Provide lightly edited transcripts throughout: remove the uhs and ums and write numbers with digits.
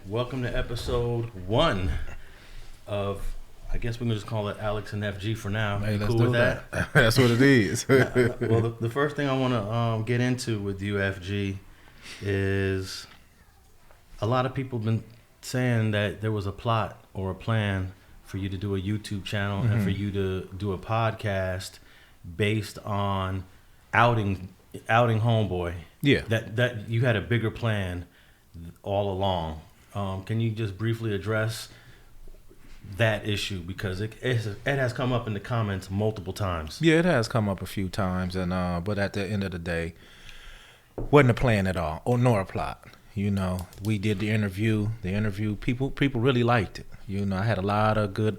Welcome to episode 1 of, I guess we can just call it Alex and FG for now. Hey, let's cool do with that? That's what it is. Well, the first thing I want to get into with you, FG, is a lot of people have been saying that there was a plot or a plan for you to do a YouTube channel and for you to do a podcast based on outing Homeboy. Yeah. That you had a bigger plan all along. Can you just briefly address that issue, because it has come up in the comments multiple times? Yeah, it has come up a few times, and but at the end of the day, wasn't a plan at all, or nor a plot. You know, we did the interview. People really liked it. You know, I had a lot of good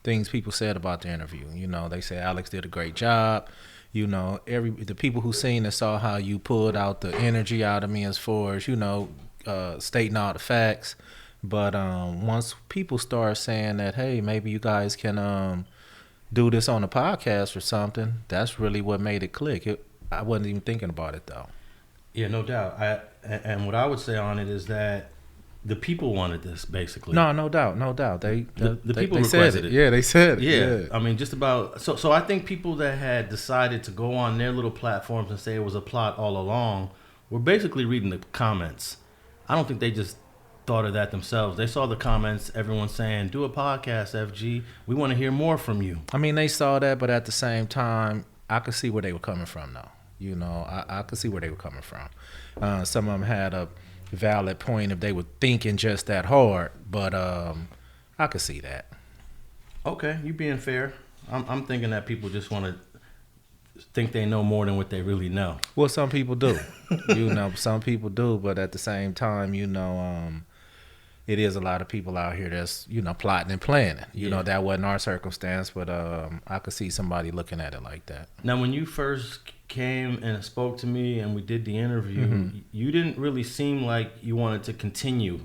things people said about the interview. You know, they said Alex did a great job. You know, the people who seen it saw how you pulled out the energy out of me as far as, you know, stating all the facts. But once people start saying that, hey, maybe you guys can do this on a podcast or something, that's really what made it click. I wasn't even thinking about it, though. Yeah, no doubt. And what I would say on it is that the people wanted this, basically. No doubt. The people requested it. Yeah, they said it. Yeah. I mean, just about. So I think people that had decided to go on their little platforms and say it was a plot all along were basically reading the comments. I don't think they just thought of that themselves. They saw the comments, everyone saying, do a podcast, FG. We want to hear more from you. I mean, they saw that, but at the same time, I could see where they were coming from, though. You know, I could see where they were coming from. Some of them had a valid point if they were thinking just that hard, but I could see that. Okay, you being fair. I'm thinking that people just want to think they know more than what they really know. Well, some people do. You know, some people do, but at the same time, you know, it is a lot of people out here that's, you know, plotting and planning. You know, that wasn't our circumstance, but I could see somebody looking at it like that. Now, when you first came and spoke to me and we did the interview, you didn't really seem like you wanted to continue.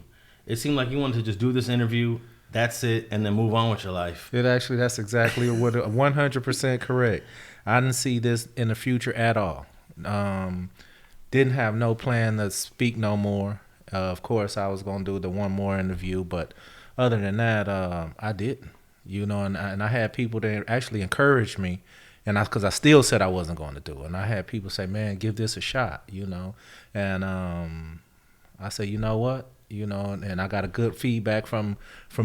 It seemed like you wanted to just do this interview, that's it, and then move on with your life. That's exactly what 100% correct. I didn't see this in the future at all. Didn't have no plan to speak no more. Of course, I was going to do the one more interview, but other than that, I didn't. You know, and I had people that actually encouraged me, and because I still said I wasn't going to do it. And I had people say, man, give this a shot, you know. And I said, you know what? You know, and I got a good feedback from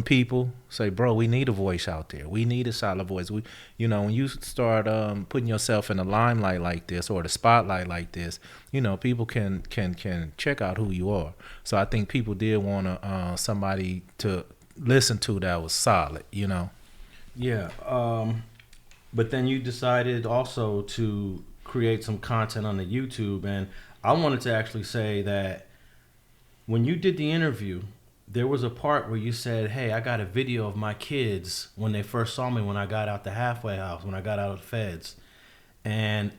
people. Say, bro, we need a voice out there. We need a solid voice. We, you know, when you start putting yourself in the limelight like this or the spotlight like this, you know, people can check out who you are. So I think people did want somebody to listen to that was solid, you know. Yeah. But then you decided also to create some content on the YouTube, and I wanted to actually say that when you did the interview, there was a part where you said, hey, I got a video of my kids when they first saw me when I got out the halfway house, when I got out of the feds. And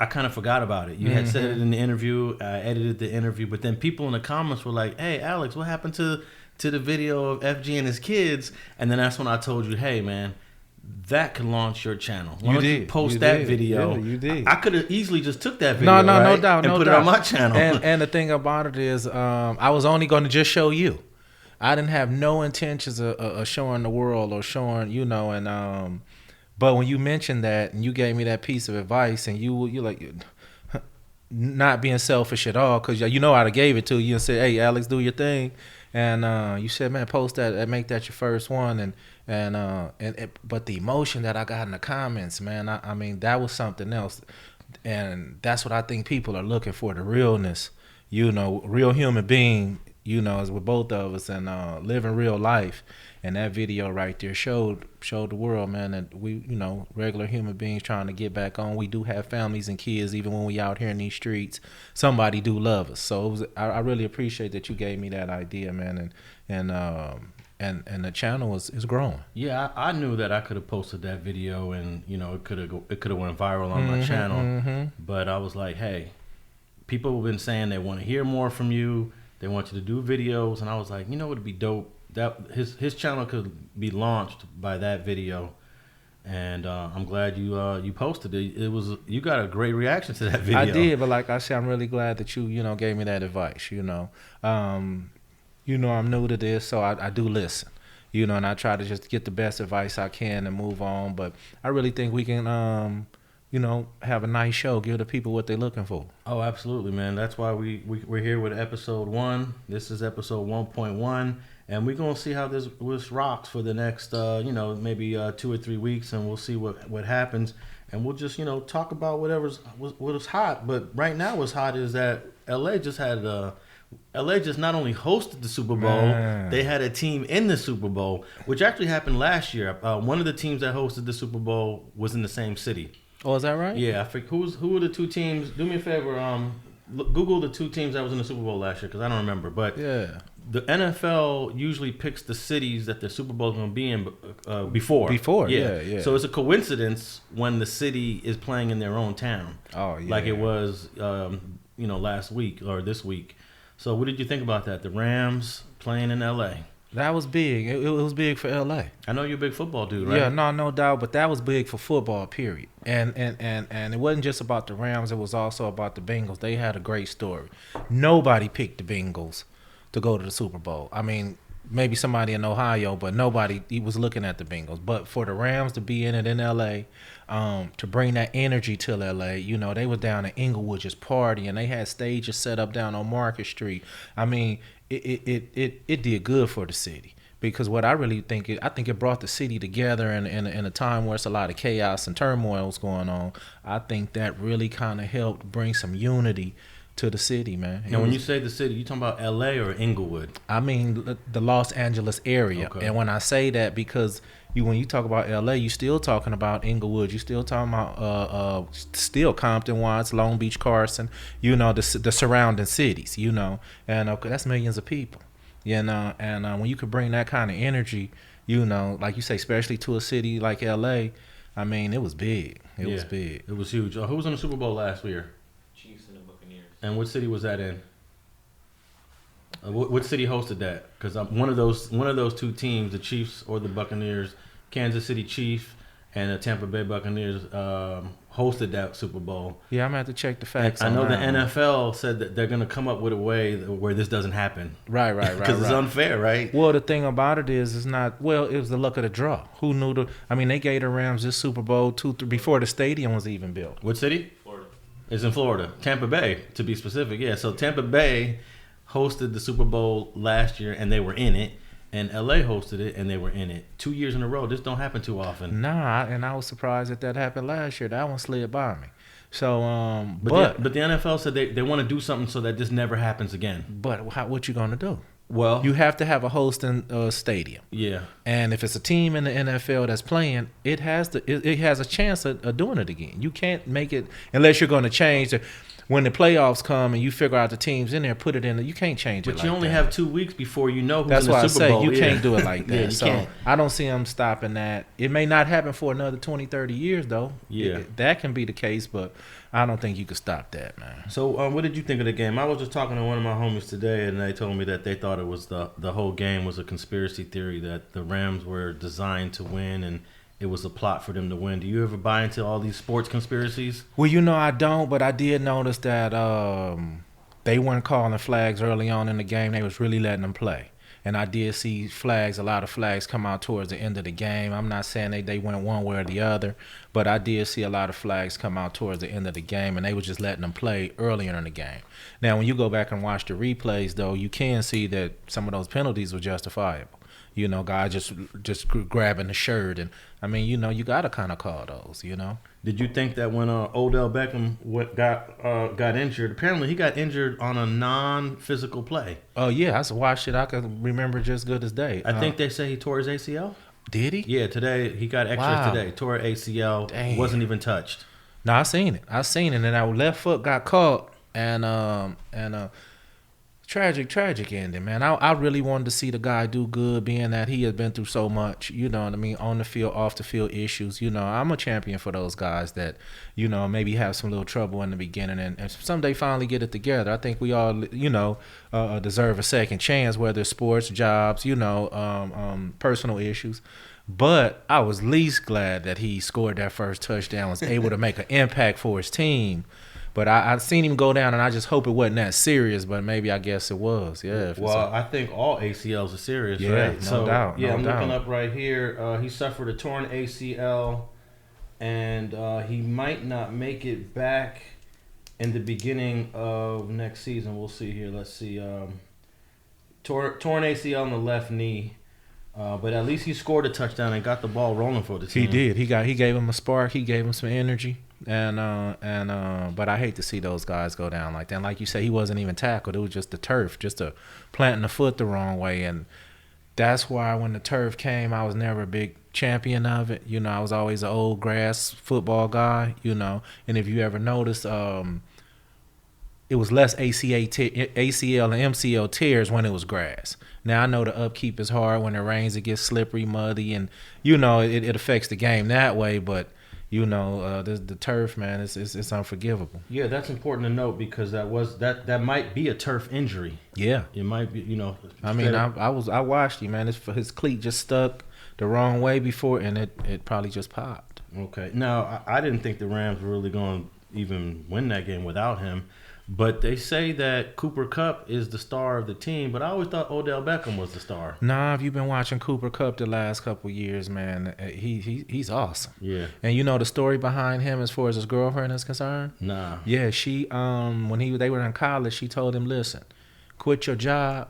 I kind of forgot about it. You had said it in the interview, I edited the interview, but then people in the comments were like, hey, Alex, what happened to the video of FG and his kids? And then that's when I told you, hey, man, that could launch your channel. Why don't you post that video? Yeah, you did. I could have easily just took that video, no doubt, and put it on my channel. And the thing about it is, I was only going to just show you. I didn't have no intentions of showing the world or showing, you know. And but when you mentioned that and you gave me that piece of advice, and you like not being selfish at all, because you know I'd have gave it to you and said, hey, Alex, do your thing. And you said, man, post that and make that your first one. But the emotion that I got in the comments, man, I mean, that was something else. And that's what I think people are looking for, the realness, you know, real human being, you know, as with both of us, and living real life. And that video right there showed the world, man, that we, you know, regular human beings trying to get back on. We do have families and kids, even when we out here in these streets. Somebody do love us. So I really appreciate that you gave me that idea, man, and the channel is growing. Yeah, I knew that I could have posted that video, and you know it could have went viral on my channel. But I was like, hey, people have been saying they want to hear more from you. They want you to do videos, and I was like, you know, it'd be dope. That his channel could be launched by that video, and I'm glad you posted it. You got a great reaction to that video. I did, but like I said, I'm really glad that you gave me that advice. You know, I'm new to this, so I do listen. You know, and I try to just get the best advice I can and move on. But I really think we can, you know, have a nice show, give the people what they're looking for. Oh, absolutely, man. That's why we're here with episode 1. This is episode 1.1. And we're going to see how this rocks for the next, you know, maybe 2 or 3 weeks. And we'll see what happens. And we'll just, you know, talk about what is hot. But right now what's hot is that LA just not only hosted the Super Bowl, Man. They had a team in the Super Bowl, which actually happened last year. One of the teams that hosted the Super Bowl was in the same city. Oh, is that right? Yeah, I think who were the 2 teams? Do me a favor, Google the 2 teams that was in the Super Bowl last year because I don't remember. But Yeah. the NFL usually picks the cities that the Super Bowl is going to be in before. Before, yeah. So it's a coincidence when the city is playing in their own town. Oh, yeah. Like it was, you know, last week or this week. So what did you think about that? The Rams playing in L.A. That was big. It was big for LA. I know you're a big football dude, right? Yeah, no doubt. But that was big for football, period. And it wasn't just about the Rams. It was also about the Bengals. They had a great story. Nobody picked the Bengals to go to the Super Bowl. I mean, maybe somebody in Ohio, but nobody was looking at the Bengals. But for the Rams to be in it in L.A., to bring that energy to L.A., you know, they were down in Inglewood just partying. They had stages set up down on Market Street. I mean, it did good for the city. Because what I really think, I think it brought the city together in a time where it's a lot of chaos and turmoil was going on. I think that really kind of helped bring some unity to the city, man. Now, when you say the city, you talking about L.A. or Inglewood? I mean the Los Angeles area. Okay. And when I say that, because when you talk about L.A., you still talking about Inglewood. You still talking about still Compton, Watts, Long Beach, Carson. You know, the surrounding cities. You know, and that's millions of people. You know, and when you could bring that kind of energy, you know, like you say, especially to a city like L.A., I mean, it was big. It was big. It was huge. Who was in the Super Bowl last year? Chiefs and the Buccaneers. And what city was that in? What city hosted that? Because one of those 2 teams, the Chiefs or the Buccaneers, Kansas City Chiefs and the Tampa Bay Buccaneers, hosted that Super Bowl. Yeah, I'm gonna have to check the facts. I know the that one. NFL said that they're going to come up with a way where this doesn't happen. Right. Because it's unfair, right? Well, the thing about it is, it's not. Well, it was the luck of the draw. Who knew I mean, they gave the Rams this Super Bowl before the stadium was even built. What city? Florida. It's in Florida. Tampa Bay, to be specific. Yeah, so Tampa Bay hosted the Super Bowl last year, and they were in it. And LA hosted it, and they were in it 2 years in a row. This don't happen too often. Nah, and I was surprised that happened last year. That one slid by me. So, but the NFL said they want to do something so that this never happens again. But what you gonna do? Well, You have to have a hosting stadium. yeah. And if it's a team in the NFL that's playing, it has a chance of doing it again. You can't make it unless you're going to change it. When the playoffs come and you figure out the teams in there, put it in. You can't change it. But like you only that. have 2 weeks before you know who's That's in the why I Super say Bowl. you Yeah. can't do it like that. Yeah, you So can't. I don't see them stopping that. It may not happen for another 20, 30 years, though. Yeah. That can be the case, but I don't think you can stop that, man. So, what did you think of the game? I was just talking to one of my homies today, and they told me that they thought it was the whole game was a conspiracy theory, that the Rams were designed to win, and it was a plot for them to win. Do you ever buy into all these sports conspiracies? Well, I don't, but I did notice that they weren't calling flags early on in the game. They was really letting them play. And I did see a lot of flags come out towards the end of the game. I'm not saying they went one way or the other, but I did see a lot of flags come out towards the end of the game, and they were just letting them play earlier in the game. Now, when you go back and watch the replays, though, you can see that some of those penalties were justifiable. You know, guys just grabbing the shirt. And, I mean, you got to kind of call those, Did you think that when Odell Beckham got injured, apparently he got injured on a non-physical play? Oh, yeah, I watched it. I can remember just good as day. I think they say he tore his ACL. Did he? Yeah, today he got x-rays Wow. today. Tore ACL. Dang. Wasn't even touched. No, I seen it. And then our left foot got caught, and tragic ending, man. I really wanted to see the guy do good, being that he has been through so much, you know what I mean, on the field, off the field issues. I'm a champion for those guys that, maybe have some little trouble in the beginning and someday finally get it together. I think we all, deserve a second chance, whether it's sports, jobs, personal issues. But I was least glad that he scored that first touchdown, was able to make an impact for his team. But I seen him go down, and I just hope it wasn't that serious. But maybe I guess it was. Yeah. Well, I think all ACLs are serious, yeah, right? No doubt. Yeah, no I'm doubt. looking up right here. He suffered a torn ACL, and he might not make it back in the beginning of next season. We'll see here. Let's see. Torn ACL on the left knee. But at least he scored a touchdown and got the ball rolling for the team. He did. He gave him a spark. He gave him some energy. But I hate to see those guys go down like that. And like you say, he wasn't even tackled. It was just the turf, just a planting the foot the wrong way. And that's why when the turf came, I was never a big champion of it. You know, I was always an old grass football guy. You know, and if you ever noticed, it was less ACL and MCL tears when it was grass. Now, I know the upkeep is hard. When it rains, it gets slippery, muddy, and, you know, it affects the game that way. But, you know, the turf, man, it's unforgivable. Yeah, that's important to note because that might be a turf injury. Yeah. It might be, you know. I mean, I watched him, man. His cleat just stuck the wrong way before, and it probably just popped. Okay. Now, I didn't think the Rams were really going to even win that game without him. But they say that Cooper Kupp is the star of the team, but I always thought Odell Beckham was the star. Nah, if you've been watching Cooper Kupp the last couple of years, man, he's awesome. Yeah. And you know the story behind him as far as his girlfriend is concerned? Nah. Yeah, she when they were in college, she told him, "Listen, quit your job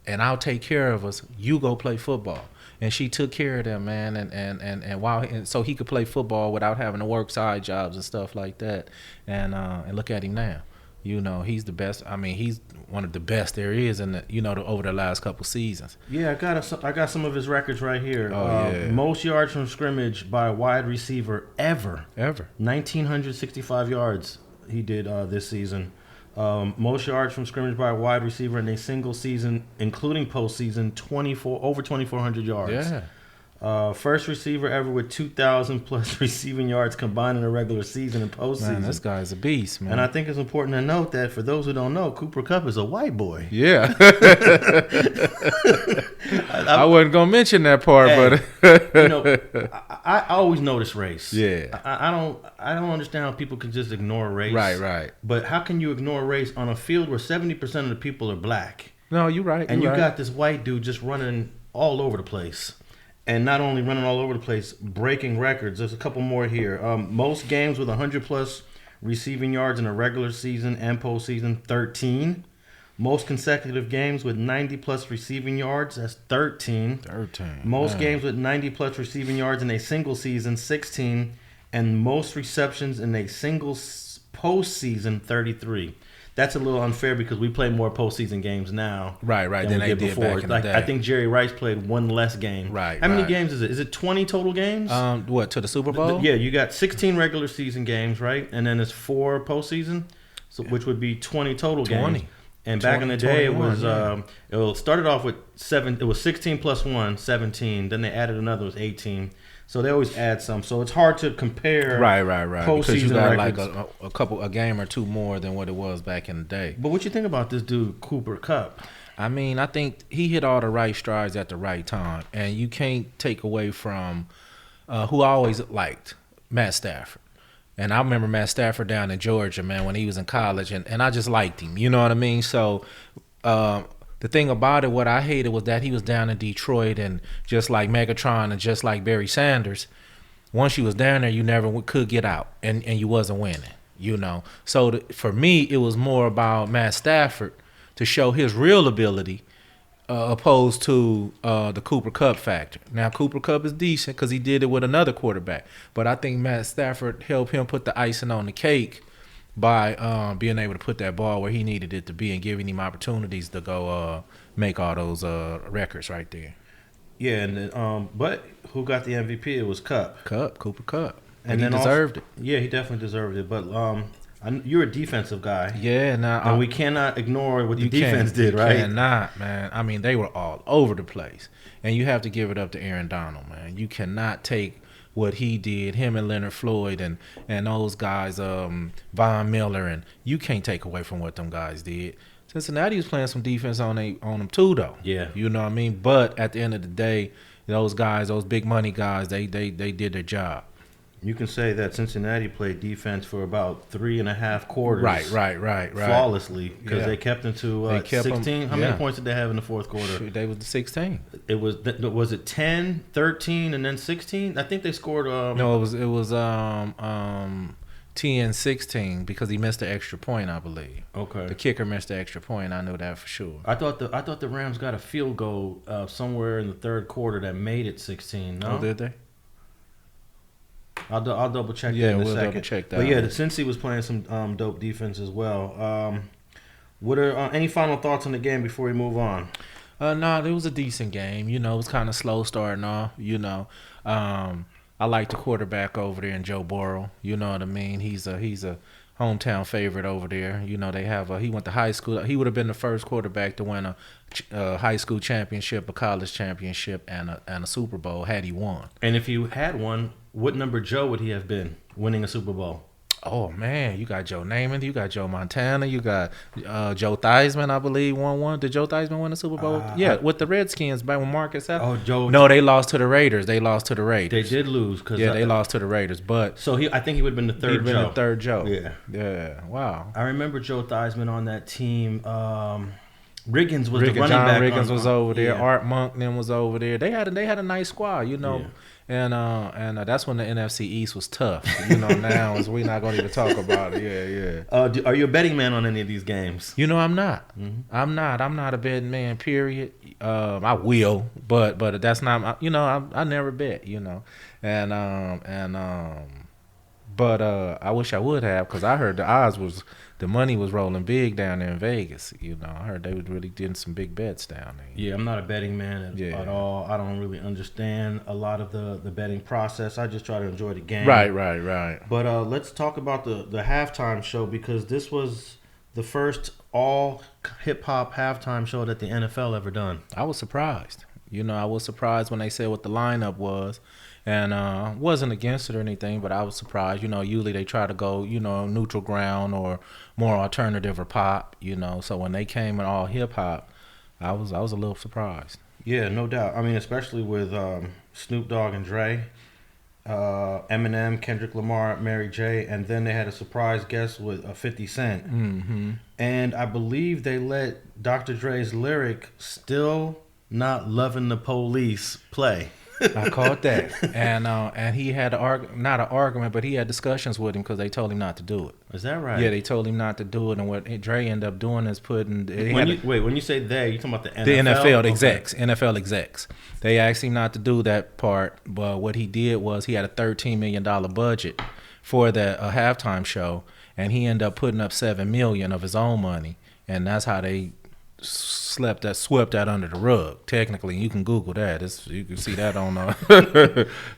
and I'll take care of us. You go play football." And she took care of them, man, and so he could play football without having to work side jobs and stuff like that. And look at him now. You know, he's the best. I mean, he's one of the best there is over the last couple seasons. Yeah, I got some of his records right here. Oh, yeah. Most yards from scrimmage by a wide receiver ever. 1,965 yards he did this season. Most yards from scrimmage by a wide receiver in a single season, including postseason, over 2,400 yards. Yeah. First receiver ever with 2,000 plus receiving yards combined in a regular season and postseason. Man, this guy's a beast, man. And I think it's important to note that for those who don't know, Cooper Kupp is a white boy. Yeah. I wasn't gonna mention that part, but you know, I always notice race. Yeah. I don't understand how people can just ignore race. Right. But how can you ignore race on a field where 70% of the people are black? No, you're right. And you got this white dude just running all over the place. And not only running all over the place, breaking records. There's a couple more here. Most games with 100-plus receiving yards in a regular season and postseason, 13. Most consecutive games with 90-plus receiving yards, that's 13. Most games with 90-plus receiving yards in a single season, 16. And most receptions in a single postseason, 33. That's a little unfair because we play more postseason games now. Right. Than they did before. Back in the day. I think Jerry Rice played one less game. Right. How many games is it? Is it 20 total games? What, to the Super Bowl? Yeah, you got 16 regular season games, right? And then it's 4 postseason, which would be 20 total 20. games. And back in the day, it was it started off with 7. It was 16 plus 1, 17. Then they added another, it was 18. So they always add some. So it's hard to compare. Right. Because you got records. like a game or two more than what it was back in the day. But what you think about this dude, Cooper Kupp? I mean, I think he hit all the right strides at the right time. And you can't take away from who I always liked, Matt Stafford. And I remember Matt Stafford down in Georgia, man, when he was in college. And I just liked him. You know what I mean? So the thing about it, what I hated was that he was down in Detroit, and just like Megatron and just like Barry Sanders, once you was down there, you never could get out, and you wasn't winning, you know. So for me, it was more about Matt Stafford to show his real ability opposed to the Cooper Kupp factor. Now, Cooper Kupp is decent because he did it with another quarterback, but I think Matt Stafford helped him put the icing on the cake by being able to put that ball where he needed it to be and giving him opportunities to go make all those records right there. Yeah, and but who got the MVP? It was Cooper Kupp, and he deserved it. Yeah, he definitely deserved it. But you're a defensive guy. Yeah, and we cannot ignore what the defense did, right? You cannot, man. I mean, they were all over the place, and you have to give it up to Aaron Donald, man. You cannot take what he did, him and Leonard Floyd and those guys, Von Miller, and you can't take away from what them guys did. Cincinnati was playing some defense on them too, though. Yeah. You know what I mean? But at the end of the day, those guys, those big money guys, they did their job. You can say that Cincinnati played defense for about 3.5 quarters. Right. Flawlessly, because they kept them to 16. How many points did they have in the fourth quarter? Shoot, they was 16. It was it 10, 13, and then 16? I think they scored. No, it was 10-16 because he missed the extra point, I believe. Okay. The kicker missed the extra point. I know that for sure. I thought the Rams got a field goal somewhere in the third quarter that made it 16. No, did they? I'll double check. Yeah, that in a we'll second. double check that. But yeah, since he was playing some dope defense as well. What are any final thoughts on the game before we move on? No, it was a decent game. You know, it was kind of slow starting off. You know, I like the quarterback over there in Joe Burrow. You know what I mean? He's a hometown favorite over there. You know, they have he went to high school. He would have been the first quarterback to win a high school championship, a college championship, and a Super Bowl had he won. And if you had one, what number Joe would he have been winning a Super Bowl? Oh man, you got Joe Namath, you got Joe Montana, you got Joe Theismann, I believe, won one. Did Joe Theismann win the Super Bowl? Yeah, with the Redskins back when Marcus had. Oh, Joe. No, they lost to the Raiders. They did lose they lost to the Raiders. But so I think he would have been the third. He'd been the third Joe. Yeah. Wow. I remember Joe Theismann on that team. Riggins was the running John back. Riggins was over there. Yeah. Art Monk then was over there. They had a nice squad, you know. Yeah. And that's when the NFC East was tough. You know, now we're not going to even talk about it. Yeah. Are you a betting man on any of these games? You know, I'm not. Mm-hmm. I'm not a betting man. Period. I will, but that's not. You know, I never bet. You know, but I wish I would have, because I heard the money was rolling big down there in Vegas. You know, I heard they was really doing some big bets down there. Yeah, I'm not a betting man at all. I don't really understand a lot of the betting process. I just try to enjoy the game. Right. But let's talk about the halftime show, because this was the first all hip hop halftime show that the NFL ever done. I was surprised. You know, I was surprised when they said what the lineup was. And wasn't against it or anything, but I was surprised. You know, usually they try to go, you know, neutral ground or more alternative or pop, you know. So when they came in all hip hop, I was a little surprised. Yeah, no doubt. I mean, especially with Snoop Dogg and Dre, Eminem, Kendrick Lamar, Mary J., and then they had a surprise guest with 50 Cent. Mm-hmm. And I believe they let Dr. Dre's lyric, "Still Not Loving the Police," play. I caught that, and he had not an argument, but he had discussions with him because they told him not to do it. Is that right? Yeah, they told him not to do it, and what Dre ended up doing is putting. When you say they, you talking about the NFL? The NFL execs, NFL execs. They asked him not to do that part, but what he did was he had a $13 million budget for the halftime show, and he ended up putting up $7 million of his own money, and that's how they swept that under the rug. Technically, you can Google that. You can see that on.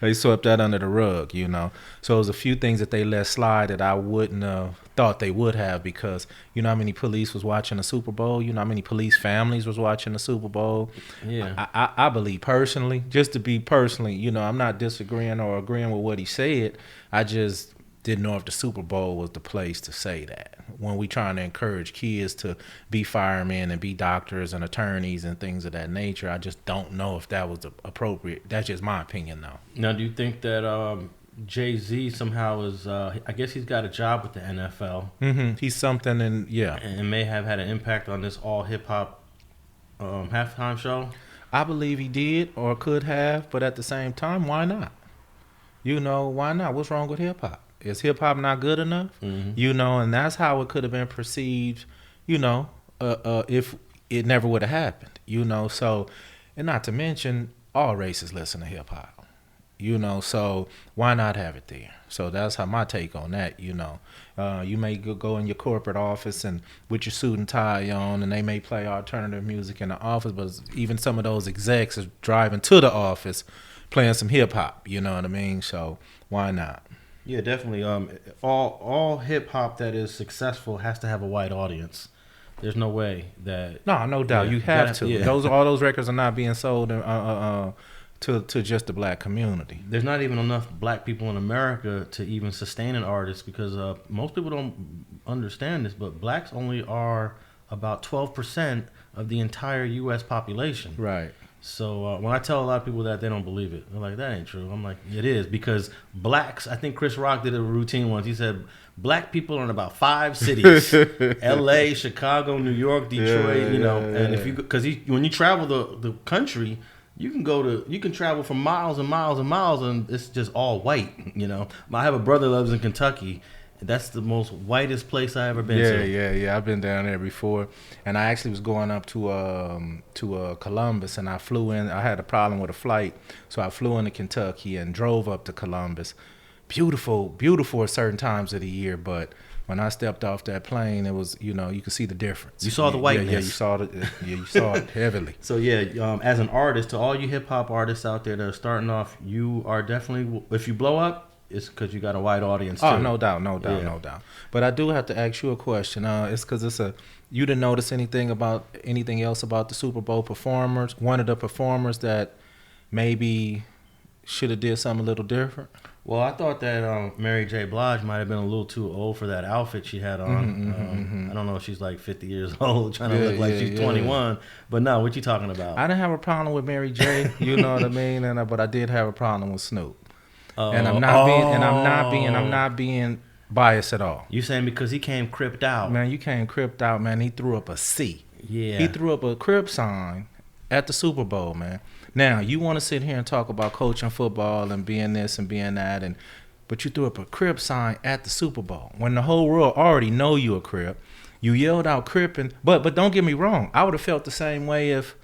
They swept that under the rug, you know. So there's a few things that they let slide that I wouldn't have thought they would have, because you know how many police was watching the Super Bowl. You know how many police families was watching the Super Bowl. Yeah, I believe personally, just to be personally, you know, I'm not disagreeing or agreeing with what he said. I just didn't know if the Super Bowl was the place to say that when we trying to encourage kids to be firemen and be doctors and attorneys and things of that nature. I just don't know if that was appropriate. That's just my opinion, though. Now, do you think that Jay-Z somehow is? I guess he's got a job with the NFL. Mm-hmm. He's something, and may have had an impact on this all hip hop halftime show. I believe he did or could have, but at the same time, why not? You know, why not? What's wrong with hip hop? Is hip hop not good enough? Mm-hmm. You know, and that's how it could have been perceived, you know, if it never would have happened, you know. So, and not to mention, all races listen to hip hop, you know, so why not have it there? So that's how my take on that, you know. You may go in your corporate office and with your suit and tie on, and they may play alternative music in the office, but even some of those execs is driving to the office playing some hip hop, you know what I mean? So why not? Yeah, definitely. All hip hop that is successful has to have a white audience. There's no way that. No doubt. You have to. Yeah. All those records are not being sold to just the black community. There's not even enough black people in America to even sustain an artist, because most people don't understand this, but blacks only are about 12% of the entire U.S. population. Right. So when I tell a lot of people that, they don't believe it. They're like, that ain't true. I'm like, it is, because blacks, I think Chris Rock did a routine once. He said, black people are in about 5 cities: L.A., Chicago, New York, Detroit. And if you, because when you travel the country, you can travel for miles and miles and miles, and it's just all white. I have a brother that lives in Kentucky. That's the most whitest place I ever been to. Yeah. I've been down there before, and I actually was going up to Columbus, and I flew in. I had a problem with a flight, so I flew into Kentucky and drove up to Columbus. Beautiful at certain times of the year, but when I stepped off that plane, it was, you could see the difference. You saw the whiteness. Yeah, you saw it heavily. So as an artist, to all you hip hop artists out there that are starting off, you are definitely, if you blow up, it's because you got a wide audience too. Oh, no doubt. But I do have to ask you a question. It's because you didn't notice anything else about the Super Bowl performers? One of the performers that maybe should have did something a little different? Well, I thought that Mary J. Blige might have been a little too old for that outfit she had on. I don't know if she's like 50 years old, trying to look like she's 21. But no, what you talking about? I didn't have a problem with Mary J. You know what I mean? But I did have a problem with Snoop. And I'm not being biased at all. You saying because he came cripped out? Man, you came cripped out, man. He threw up a C. Yeah. He threw up a crip sign at the Super Bowl, man. Now, you want to sit here and talk about coaching football and being this and being that, but you threw up a crip sign at the Super Bowl when the whole world already know you a crip. You yelled out cripping, but don't get me wrong. I would have felt the same way if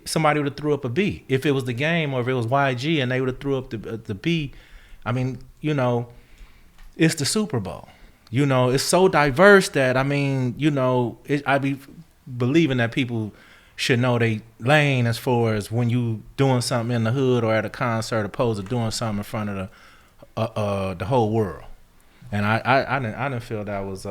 somebody would have threw up a B. If it was the game or if it was YG and they would have threw up the B. I mean, it's the Super Bowl. It's so diverse that, I be believing that people should know they lane as far as when you doing something in the hood or at a concert opposed to doing something in front of the whole world. And I didn't feel that was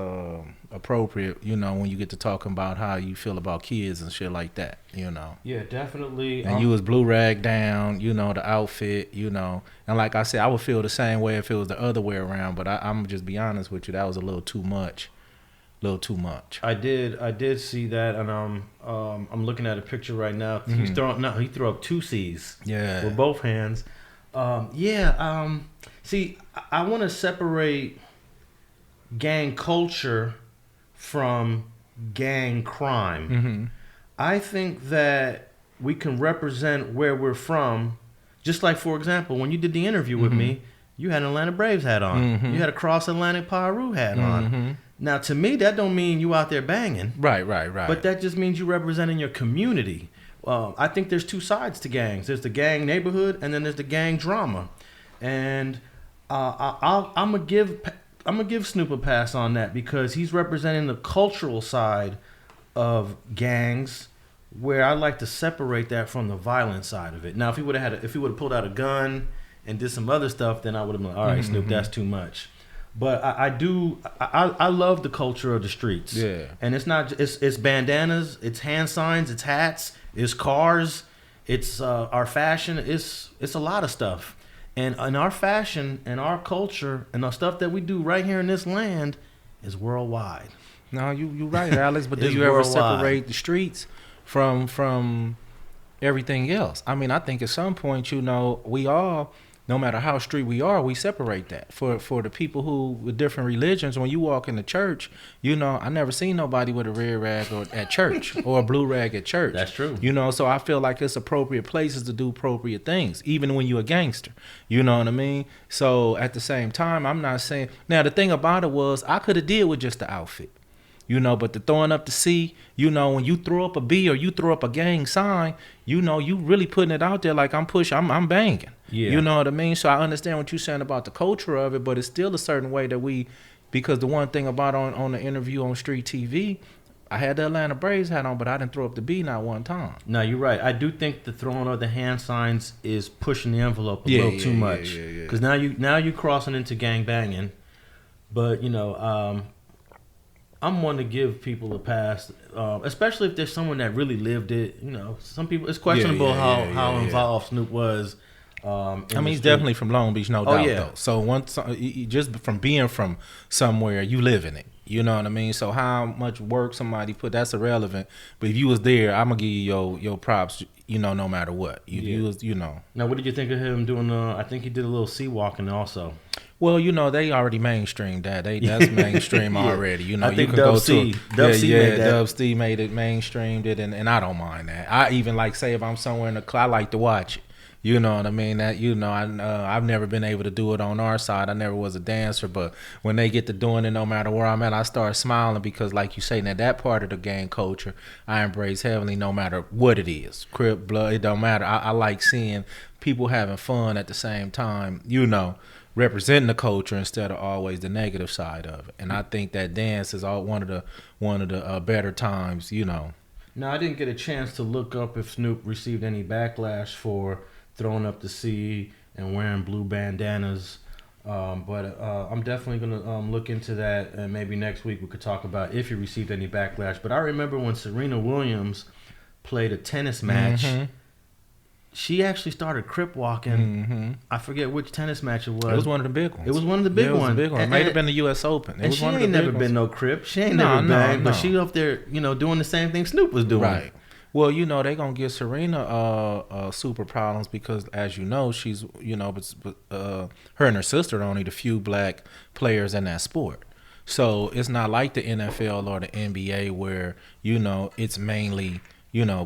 appropriate, when you get to talking about how you feel about kids and shit like that, Yeah, definitely. And you was blue rag down, the outfit, and like I said, I would feel the same way if it was the other way around, but I'm just be honest with you, that was a little too much. I did see that, and I'm looking at a picture right now. He threw up 2 C's. Yeah. With both hands. See, I want to separate gang culture from gang crime. Mm-hmm. I think that we can represent where we're from. Just like, for example, when you did the interview with me, you had an Atlanta Braves hat on. Mm-hmm. You had a Cross Atlantic Piru hat on. Now, to me, that don't mean you out there banging. Right. But that just means you representing your community. I think there's 2 sides to gangs. There's the gang neighborhood, and then there's the gang drama. And I'm gonna give Snoop a pass on that because he's representing the cultural side of gangs, where I like to separate that from the violent side of it. Now, if he would have pulled out a gun and did some other stuff, then I would have been like, all right, Snoop, that's too much. But I love the culture of the streets. Yeah. And it's bandanas, it's hand signs, it's hats, it's cars, it's our fashion, it's a lot of stuff. And our fashion and our culture and the stuff that we do right here in this land is worldwide. No, you right, Alex. But do you ever separate the streets from everything else? I mean, I think at some point, we all, no matter how street we are, we separate that. For the people who with different religions, when you walk in the church, I never seen nobody with a red rag at church or a blue rag at church. That's true. So I feel like it's appropriate places to do appropriate things, even when you're a gangster. You know what I mean? So at the same time, I'm not saying. Now the thing about it was I could have did with just the outfit. But the throwing up the C, when you throw up a B or you throw up a gang sign, you really putting it out there like I'm I'm banging. Yeah. You know what I mean? So I understand what you're saying about the culture of it, but it's still a certain way that because the one thing about on the interview on Street TV, I had the Atlanta Braves hat on, but I didn't throw up the B not one time. No, you're right. I do think the throwing of the hand signs is pushing the envelope a little too much. Because now you crossing into gang banging, but I'm one to give people a pass, especially if there's someone that really lived it. Some people, it's questionable how involved Snoop was. He's definitely from Long Beach, no doubt. Though. So once just from being from somewhere, you live in it. You know what I mean? So how much work somebody put, that's irrelevant. But if you was there, I'm gonna give you your props. no matter what. You was, Now, what did you think of him doing? I think he did a little sea walking also. Well, they already mainstreamed that. That's mainstream already. I think you can Dub go C. to Dub C made that. Dub C made it, mainstreamed it, and I don't mind that. I even say if I'm somewhere in the club, I like to watch it. You know what I mean? That I've never been able to do it on our side. I never was a dancer, but when they get to doing it, no matter where I'm at, I start smiling because, like you say, now that part of the gang culture I embrace heavily, no matter what it is, Crip, Blood, it don't matter. I like seeing people having fun at the same time, representing the culture instead of always the negative side of it. And I think that dance is one of the better times, Now, I didn't get a chance to look up if Snoop received any backlash for throwing up the C and wearing blue bandanas. But I'm definitely going to look into that, and maybe next week we could talk about if he received any backlash. But I remember when Serena Williams played a tennis match, she actually started crip walking. I forget which tennis match it was. It was one of the big ones. It was one of the big ones. It might have been the U.S. Open. And she ain't never been no crip. She ain't never banged, but she up there, doing the same thing Snoop was doing. Right. Well, they gonna give Serena super problems because, as you know, she's her and her sister are only the few black players in that sport. So it's not like the NFL or the NBA where it's mainly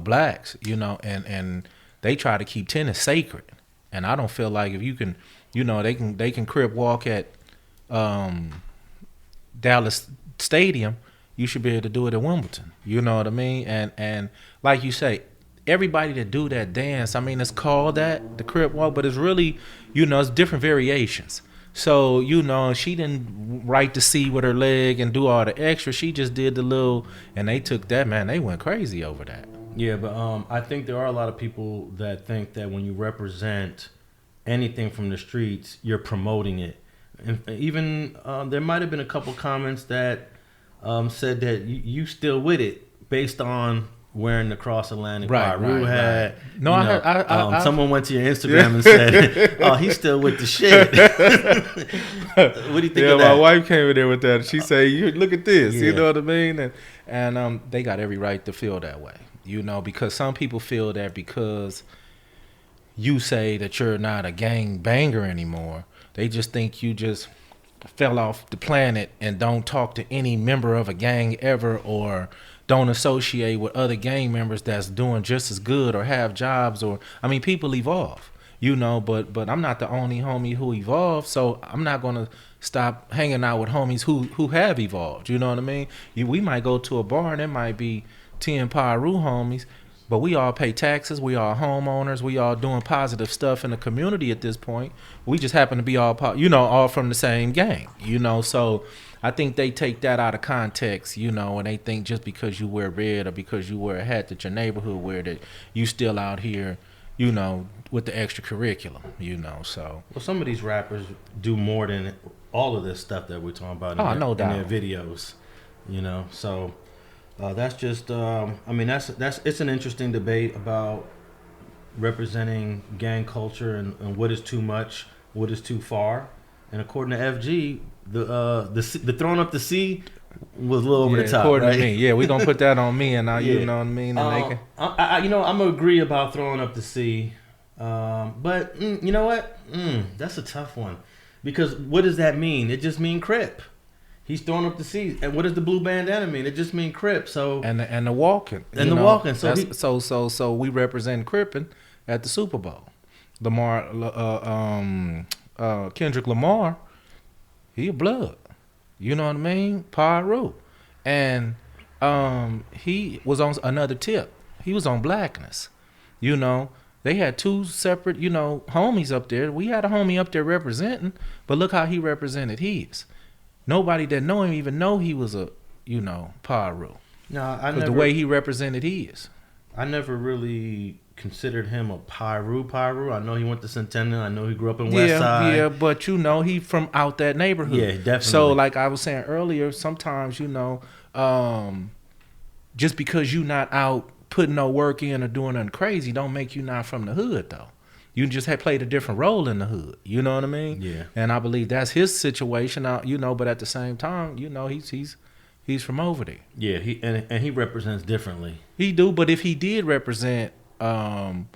blacks. And they try to keep tennis sacred. And I don't feel like if you can, they can crip walk at Dallas Stadium. You should be able to do it at Wimbledon. You know what I mean? And like you say, everybody that do that dance, I mean, it's called that, the crip walk, but it's really, it's different variations. So, she didn't write the C with her leg and do all the extra. She just did the little, and they took that, man, they went crazy over that. Yeah, but I think there are a lot of people that think that when you represent anything from the streets, you're promoting it. And even there might have been a couple comments that said that you still with it based on wearing the Cross Atlantic Piru hat. No, I someone went to your Instagram and said, "Oh, he's still with the shit." What do you think of that? My wife came in there with that. She said, "You look at this." Yeah. You know what I mean? And they got every right to feel that way. Because some people feel that because you say that you're not a gang banger anymore, they just think you just fell off the planet and don't talk to any member of a gang ever, or don't associate with other gang members that's doing just as good or have jobs, or people evolve, but I'm not the only homie who evolved, so I'm not gonna stop hanging out with homies who have evolved. You know what I mean? We might go to a bar and there might be 10 Piru homies, but we all pay taxes, we all homeowners, we all doing positive stuff in the community at this point. We just happen to be all from the same gang, so I think they take that out of context, and they think just because you wear red or because you wear a hat that your neighborhood wear, that you still out here, with the extracurriculum, so. Well, some of these rappers do more than all of this stuff that we're talking about no doubt. In their videos, so that's just, it's an interesting debate about representing gang culture and what is too much, what is too far. And according to FG, the throwing up the C was a little over the top, according right? to me. Yeah, we're going to put that on me, and you know what I mean? And I'm going to agree about throwing up the C. But you know what? That's a tough one. Because what does that mean? It just means crip. He's throwing up the C. And what does the blue bandana mean? It just means crip. So and the walking. And the walking. So we represent cripping at the Super Bowl. Kendrick Lamar, he a blood. You know what I mean? Piru. And he was on another tip. He was on blackness. They had two separate, homies up there. We had a homie up there representing, but look how he represented his. Nobody that know him even know he was a, Piru. No, the way he represented his. I never really considered him a Piru. I know he went to Centennial. I know he grew up in West Side. Yeah, but he from out that neighborhood. Yeah, definitely. So like I was saying earlier, sometimes, just because you not out putting no work in or doing nothing crazy don't make you not from the hood, though. You just had played a different role in the hood. You know what I mean? Yeah. And I believe that's his situation, but at the same time, he's from over there. Yeah, he represents differently. He do, but if he did represent wouldn't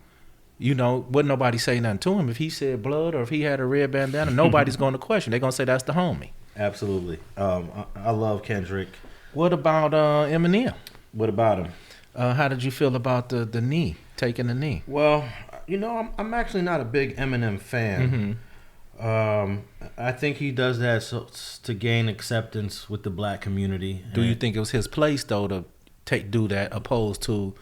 nobody say nothing to him if he said blood or if he had a red bandana. Nobody's going to question. They're going to say that's the homie. Absolutely. I love Kendrick. What about Eminem? What about him? How did you feel about the knee, taking the knee? Well, I'm actually not a big Eminem fan. I think he does that to gain acceptance with the black community. Do you think it was his place though to do that opposed to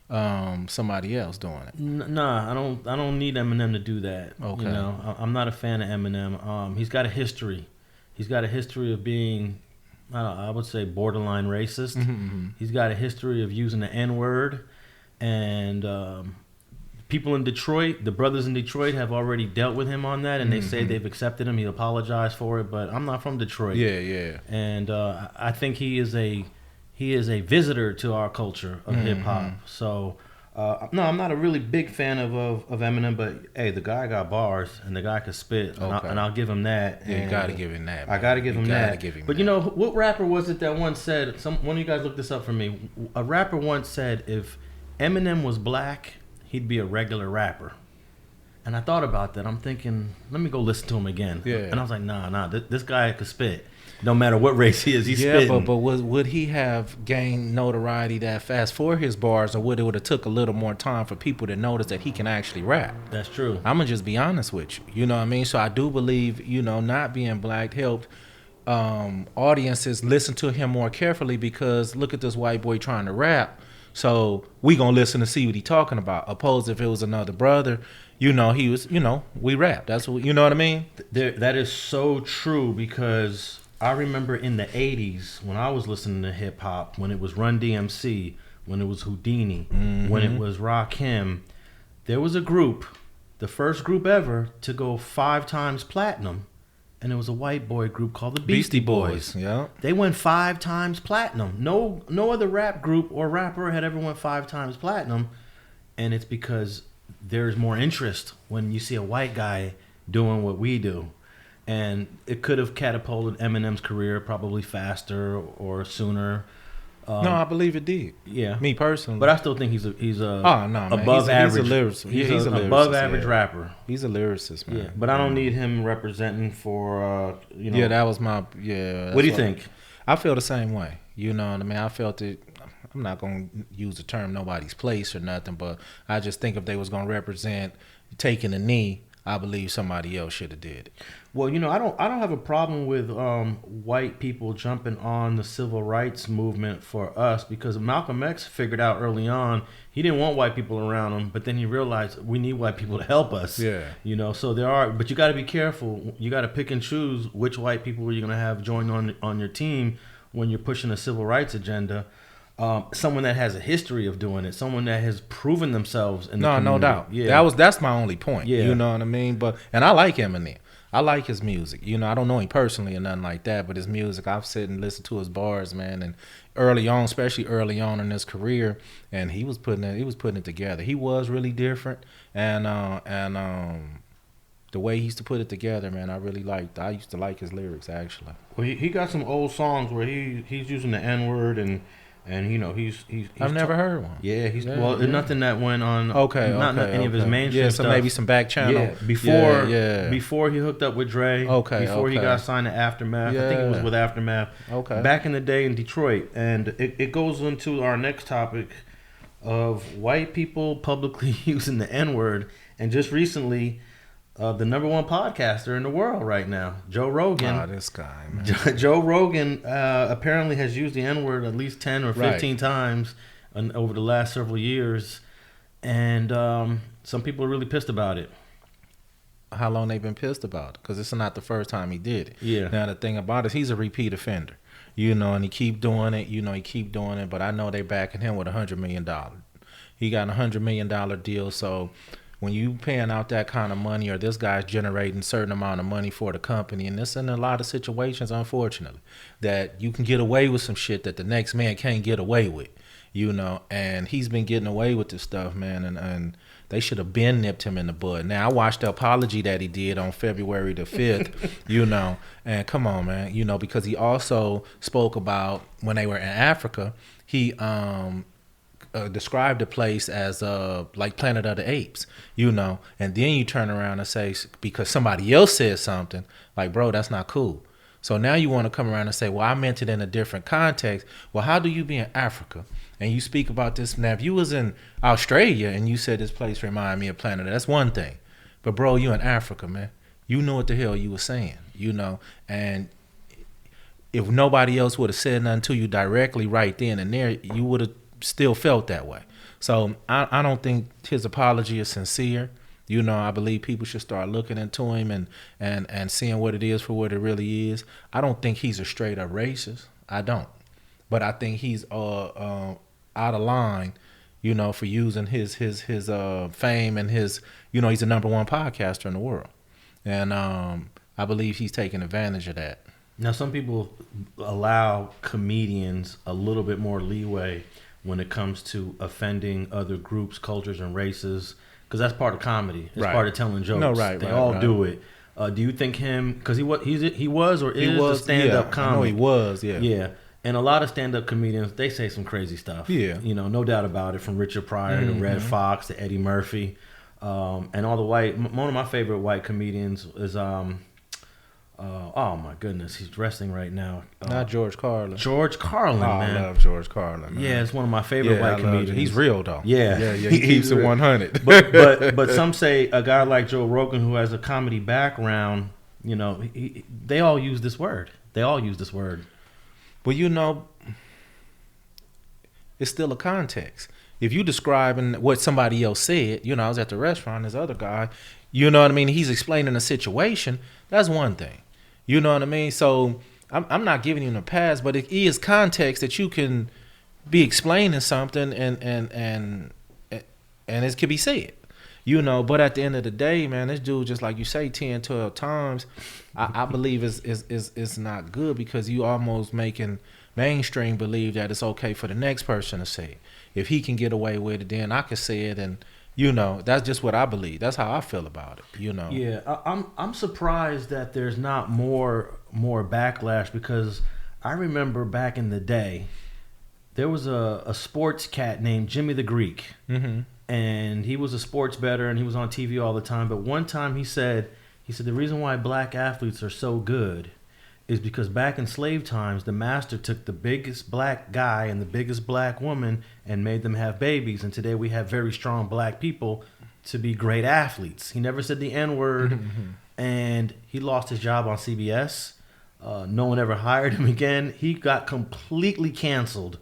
somebody else doing it? Nah, I don't need Eminem to do that. Okay. I'm not a fan of Eminem. He's got a history. He's got a history of being, I would say, borderline racist. He's got a history of using the N-word, and people in Detroit, the brothers in Detroit, have already dealt with him on that, and they say they've accepted him. He apologized for it, but I'm not from Detroit. Yeah. And I think he is a visitor to our culture of hip hop. So no, I'm not a really big fan of Eminem, but hey, the guy got bars and the guy could spit, and I'll give him that. Yeah, you gotta give him that. I gotta give him that. But that. What rapper was it that once said? One of you guys look this up for me. A rapper once said, if Eminem was black, he'd be a regular rapper. And I thought about that. I'm thinking, let me go listen to him again. Yeah. And I was like, nah, this guy could spit. No matter what race he is, he's spitting. Yeah, but would he have gained notoriety that fast for his bars, or would it have took a little more time for people to notice that he can actually rap? That's true. I'm going to just be honest with you. You know what I mean? So I do believe, not being black helped audiences listen to him more carefully, because look at this white boy trying to rap. So we gonna listen to see what he talking about. Opposed if it was another brother, he was, we rap. That's what, you know what I mean? That is so true, because I remember in the 80s when I was listening to hip hop, when it was Run DMC, when it was Houdini, when it was Rakim, there was a group, the first group ever to go 5 times platinum. And it was a white boy group called the Beastie Boys. Yeah, they went 5 times platinum. No other rap group or rapper had ever went 5 times platinum, and it's because there's more interest when you see a white guy doing what we do, and it could have catapulted Eminem's career probably faster or sooner. No, I believe it did. Yeah, me personally. But I still think he's a above average. He's a lyricist. Above average rapper. He's a lyricist, man. Yeah, but I don't need him representing for Yeah, that was my What do you think? I feel the same way. You know what I mean? I felt it. I'm not gonna use the term nobody's place or nothing, but I just think if they was gonna represent taking a knee, I believe somebody else should have did it. Well, I don't have a problem with white people jumping on the civil rights movement for us, because Malcolm X figured out early on he didn't want white people around him, but then he realized we need white people to help us. Yeah. So there are, but you got to be careful. You got to pick and choose which white people you're going to have join on your team when you're pushing a civil rights agenda. Someone that has a history of doing it, someone that has proven themselves in the community. No doubt. Yeah. That's my only point. Yeah. You know what I mean? And I like Eminem. I like his music. I don't know him personally or nothing like that, but his music, I've sat and listened to his bars, man. And early on, especially early on in his career, and he was putting it together. He was really different, and the way he used to put it together, man, I really liked. I used to like his lyrics, actually. Well, he got some old songs where he's using the N-word and he's I've never heard one. Yeah, nothing that went on. Not any of his mainstream stuff. Maybe some back channel. Yeah, before he hooked up with Dre. Before he got signed to Aftermath. Yeah. I think it was with Aftermath. Okay. Back in the day in Detroit, and it goes into our next topic of white people publicly using the N-word, and just recently. The number 1 podcaster in the world right now, Joe Rogan. Oh, this guy, man. Joe Rogan apparently has used the N-word at least 10 or 15 times over the last several years. And some people are really pissed about it. How long they been pissed about it? Because it's not the first time he did it. Yeah. Now, the thing about it, he's a repeat offender. And he keep doing it. But I know they backing him with $100 million. He got a $100 million deal, so... When you paying out that kind of money, or this guy's generating a certain amount of money for the company, and this in a lot of situations, unfortunately, that you can get away with some shit that the next man can't get away with, and he's been getting away with this stuff, man, and they should have been nipped him in the bud. Now, I watched the apology that he did on February the 5th, and come on, man, because he also spoke about when they were in Africa, he describe the place as like Planet of the Apes, you know, and then you turn around and say, because somebody else said something, like, bro, that's not cool. So now you want to come around and say, well, I meant it in a different context. Well, how do you be in Africa and you speak about this? Now, if you was in Australia and you said this place remind me of Planet, that's one thing. But bro, you in Africa, man. You know what the hell you were saying, you know, and if nobody else would have said nothing to you directly right then and there, you would have still felt that way. So I don't think his apology is sincere. You know, I believe people should start looking into him and seeing what it is for what it really is. I don't think he's a straight up racist. I don't. But I think he's out of line, you know, for using his fame and his, you know, he's the #1 podcaster in the world. And I believe he's taking advantage of that. Now, some people allow comedians a little bit more leeway when it comes to offending other groups, cultures, and races, because that's part of comedy. It's part of telling jokes. No, right, they right, all right. do it. Do you think him? Because he was a stand-up comic. I know he was, yeah. Yeah, and a lot of stand-up comedians, they say some crazy stuff. Yeah, you know, no doubt about it. From Richard Pryor to Red Fox to Eddie Murphy, and all the white. One of my favorite white comedians is oh my goodness, he's wrestling right now. Not George Carlin. George Carlin, man. I love George Carlin, man. Yeah, it's one of my favorite white comedians. He's real though. Yeah. He keeps it 100. but some say a guy like Joe Rogan, who has a comedy background, you know, they all use this word. Well, you know, it's still a context. If you describing what somebody else said, you know, I was at the restaurant, this other guy, you know what I mean? He's explaining a situation. That's one thing. You know what I mean? So I'm not giving you a pass, but it is context that you can be explaining something and it can be said. You know, but at the end of the day, man, this dude, just like you say, 10, 12 times, I believe is not good, because you almost making mainstream believe that it's okay for the next person to say it. If he can get away with it, then I can say it, and you know, that's just what I believe. That's how I feel about it. You know. Yeah, I'm surprised that there's not more backlash, because I remember back in the day, there was a sports cat named Jimmy the Greek, and he was a sports bettor and he was on TV all the time. But one time he said the reason why black athletes are so good is because back in slave times, the master took the biggest black guy and the biggest black woman and made them have babies. And today we have very strong black people to be great athletes. He never said the N-word, and he lost his job on CBS. No one ever hired him again. He got completely canceled.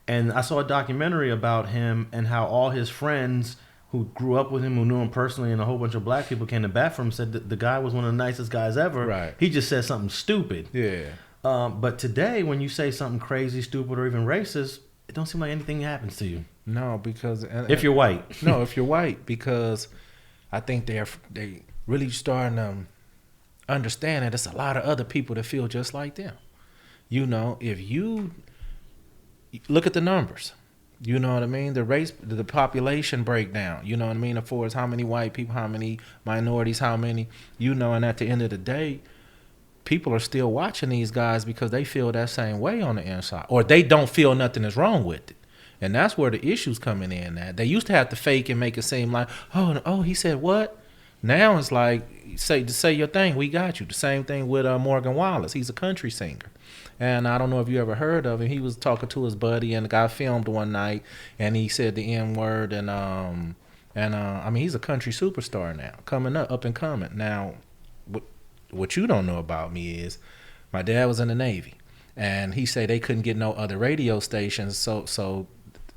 And I saw a documentary about him and how all his friends who grew up with him, who knew him personally, and a whole bunch of black people came to bat for him, said that the guy was one of the nicest guys ever. Right. He just said something stupid. Yeah. But today, when you say something crazy, stupid, or even racist, it don't seem like anything happens to you. No, because if you're white. No, if you're white, because I think they really starting to understand that there's a lot of other people that feel just like them. You know, if you look at the numbers, you know what I mean? The population breakdown, you know what I mean? As far as how many white people, how many minorities, how many, you know, and at the end of the day, people are still watching these guys because they feel that same way on the inside, or they don't feel nothing is wrong with it. And that's where the issue's coming in at. They used to have to fake and make it seem like, oh, he said what? Now it's like, say your thing, we got you. The same thing with Morgan Wallace. He's a country singer. And I don't know if you ever heard of him. He was talking to his buddy, and the guy filmed one night, and he said the N-word, and I mean, he's a country superstar now, coming up and coming. Now, what you don't know about me is, my dad was in the Navy, and he said they couldn't get no other radio stations, so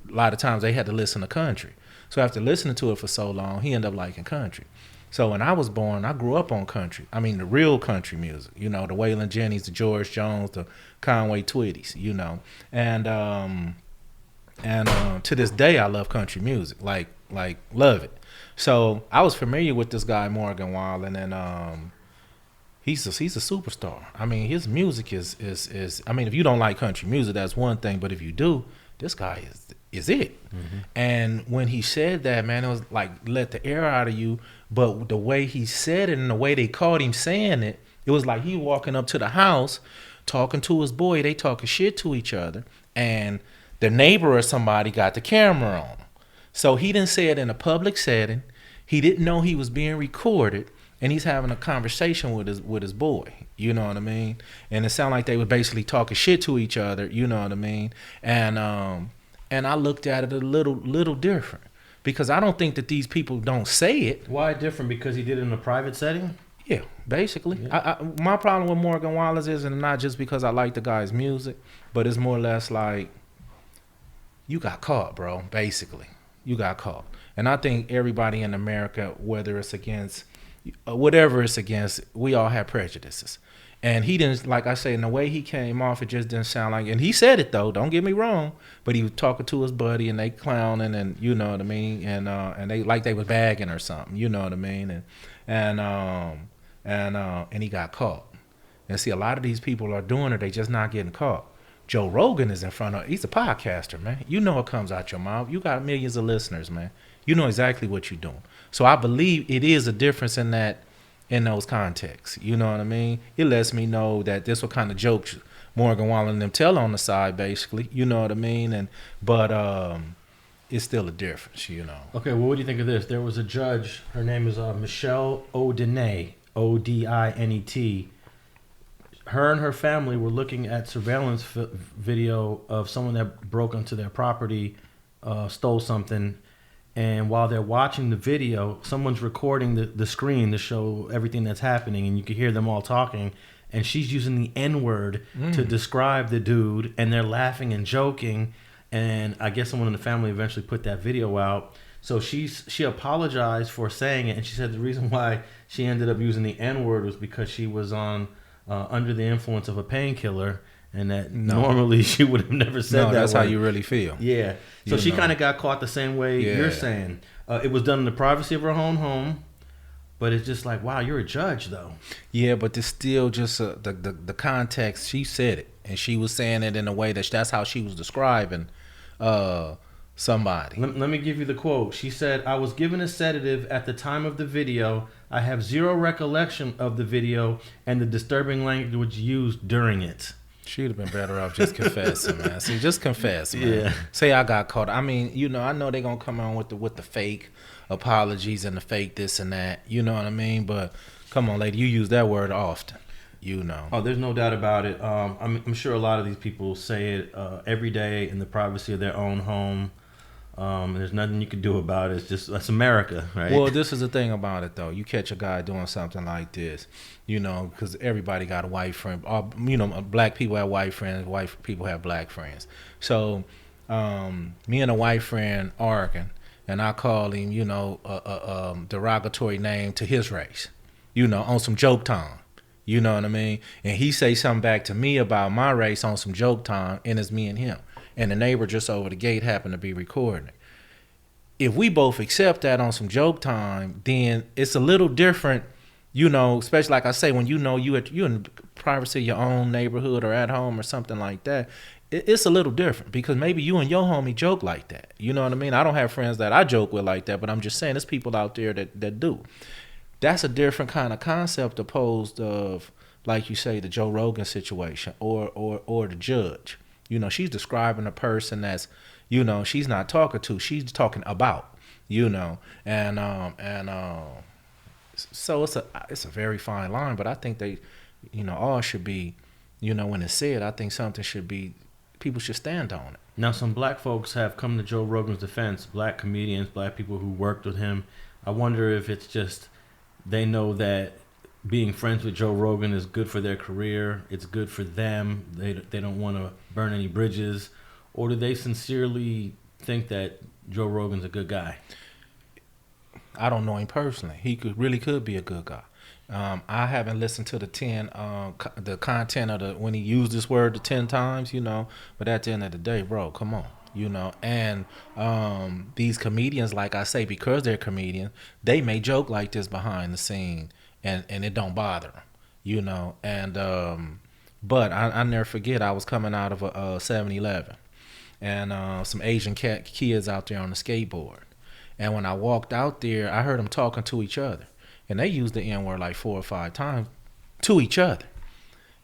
a lot of times they had to listen to country. So after listening to it for so long, he ended up liking country. So when I was born, I grew up on country. I mean, the real country music, you know, the Waylon Jennings, the George Jones, the Conway Twitties, you know. And to this day, I love country music, like love it. So I was familiar with this guy, Morgan Wallen, and he's a superstar. I mean, his music is I mean, if you don't like country music, that's one thing. But if you do, this guy is it. Mm-hmm. And when he said that, man, it was like, let the air out of you. But the way he said it and the way they caught him saying it, it was like he walking up to the house, talking to his boy. They talking shit to each other. And The neighbor or somebody got the camera on. So he didn't say it in a public setting. He didn't know he was being recorded, and he's having a conversation with his boy. You know what I mean? And it sounded like they were basically talking shit to each other. You know what I mean? And I looked at it a little different, because I don't think that these people don't say it. Why different? Because he did it in a private setting? Yeah, basically. Yeah. My problem with Morgan Wallace is, and not just because I like the guy's music, but it's more or less like, you got caught, bro. Basically, you got caught. And I think everybody in America, whether it's against, whatever it's against, we all have prejudices. And he didn't, like I say, in the way he came off, it just didn't sound like, and he said it though, don't get me wrong, but he was talking to his buddy and they clowning, and you know what I mean, and they like they was bagging or something, you know what I mean, and he got caught. And see, a lot of these people are doing it, they just not getting caught. Joe Rogan is in front of, he's a podcaster, man. You know what comes out your mouth. You got millions of listeners, man. You know exactly what you're doing. So I believe it is a difference in that, in those contexts. You know what I mean? It lets me know that this what kind of jokes Morgan Wallen and them tell on the side, basically. You know what I mean? But it's still a difference, you know. Okay, well, what do you think of this? There was a judge. Her name is Michelle Odinet, Odinet. Her and her family were looking at surveillance video of someone that broke into their property, stole something. And while they're watching the video, someone's recording the screen to show everything that's happening, and you can hear them all talking. And she's using the N-word to describe the dude, and they're laughing and joking. And I guess someone in the family eventually put that video out. So she apologized for saying it, and she said the reason why she ended up using the N-word was because she was on under the influence of a painkiller, and that normally she would have never said that. That's word. how you really feel. Yeah. So she kind of got caught the same way you're saying. It was done in the privacy of her own home, but it's just like, wow, you're a judge, though. Yeah, but it's still just the context. She said it, and she was saying it in a way that's how she was describing somebody. Let me give you the quote. She said, "I was given a sedative at the time of the video. I have zero recollection of the video and the disturbing language used during it." She'd have been better off just confessing, man. See, just confess, man. Yeah. Say I got caught. I mean, you know, I know they're gonna come on with the fake apologies and the fake this and that. You know what I mean? But come on, lady, you use that word often. You know. Oh, there's no doubt about it. I'm sure a lot of these people say it every day in the privacy of their own home. There's nothing you can do about it. It's just, that's America, right? Well, this is the thing about it, though. You catch a guy doing something like this, you know, because everybody got a white friend. You know, black people have white friends. White people have black friends. So me and a white friend arguing, and I call him, you know, a derogatory name to his race, you know, on some joke time. You know what I mean? And he say something back to me about my race on some joke time, and it's me and him. And the neighbor just over the gate happened to be recording it. If we both accept that on some joke time, then it's a little different, you know, especially like I say, when you know you're in the privacy of your own neighborhood or at home or something like that, it's a little different, because maybe you and your homie joke like that. You know what I mean? I don't have friends that I joke with like that, but I'm just saying there's people out there that do. That's a different kind of concept opposed of, like you say, the Joe Rogan situation or the judge. You know, she's describing a person that's, you know, she's not talking to, she's talking about, you know, and so it's a very fine line. But I think they, you know, all should be, you know, when it's said, I think something should be, people should stand on it. Now, some black folks have come to Joe Rogan's defense, black comedians, black people who worked with him. I wonder if it's just they know that being friends with Joe Rogan is good for their career. It's good for them. They don't want to burn any bridges. Or do they sincerely think that Joe Rogan's a good guy? I don't know him personally. He really could be a good guy. I haven't listened to the content of when he used this word 10 times, you know. But at the end of the day, bro, come on. You know, and these comedians, like I say, because they're comedians, they may joke like this behind the scene. And it don't bother them, you know. And but I never forget, I was coming out of a 7-Eleven, and some Asian kids out there on the skateboard. And when I walked out there, I heard them talking to each other, and they used the N-word like 4 or 5 times to each other.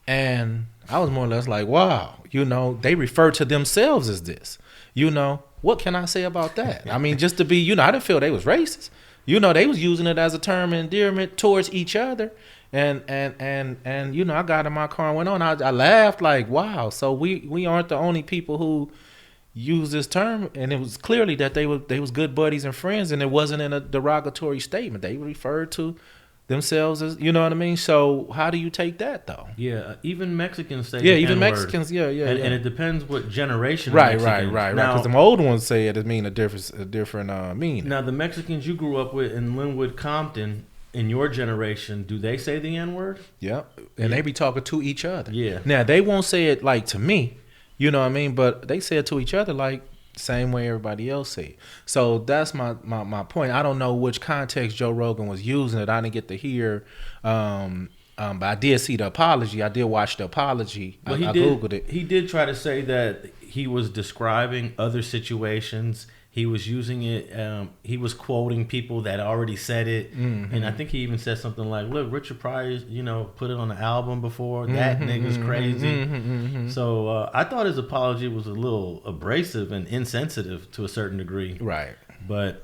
And I was more or less like, wow, they refer to themselves as this. What can I say about that? I mean, just to be, I didn't feel they was racist. They was using it as a term of endearment towards each other. And I got in my car and went on. I laughed like, wow. So we aren't the only people who use this term. And it was clearly that they was good buddies and friends, and it wasn't in a derogatory statement. They referred to themselves as, you know what I mean? So how do you take that though? Yeah, even Mexicans say even N-word. Mexicans, yeah. And it depends what generation. Right. Now, Because the old ones say it mean a different meaning. Now, the Mexicans you grew up with in Linwood, Compton, in your generation, do they say the N-word? Yeah, and they be talking to each other. Yeah. Now they won't say it like to me, you know what I mean? But they say it to each other like same way everybody else say it. So that's my point. I don't know which context Joe Rogan was using it. I didn't get to hear, but I did see the apology. I did watch the apology. Well, I Googled it. He did try to say that he was describing other situations. He was using it. He was quoting people that already said it, and I think he even said something like, "Look, Richard Pryor, put it on the album before. That nigga's crazy." So I thought his apology was a little abrasive and insensitive to a certain degree. Right. But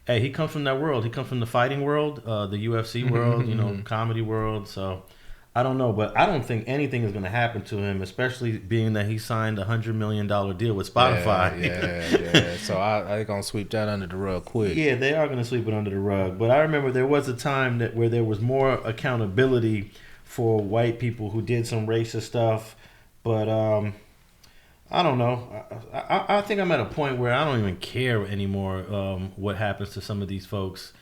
hey, he comes from that world. He comes from the fighting world, the UFC world, comedy world. So I don't know, but I don't think anything is going to happen to him, especially being that he signed a $100 million deal with Spotify. Yeah. So I ain't going to sweep that under the rug quick. Yeah, they are going to sweep it under the rug. But I remember there was a time where there was more accountability for white people who did some racist stuff. But I don't know. I think I'm at a point where I don't even care anymore what happens to some of these folks.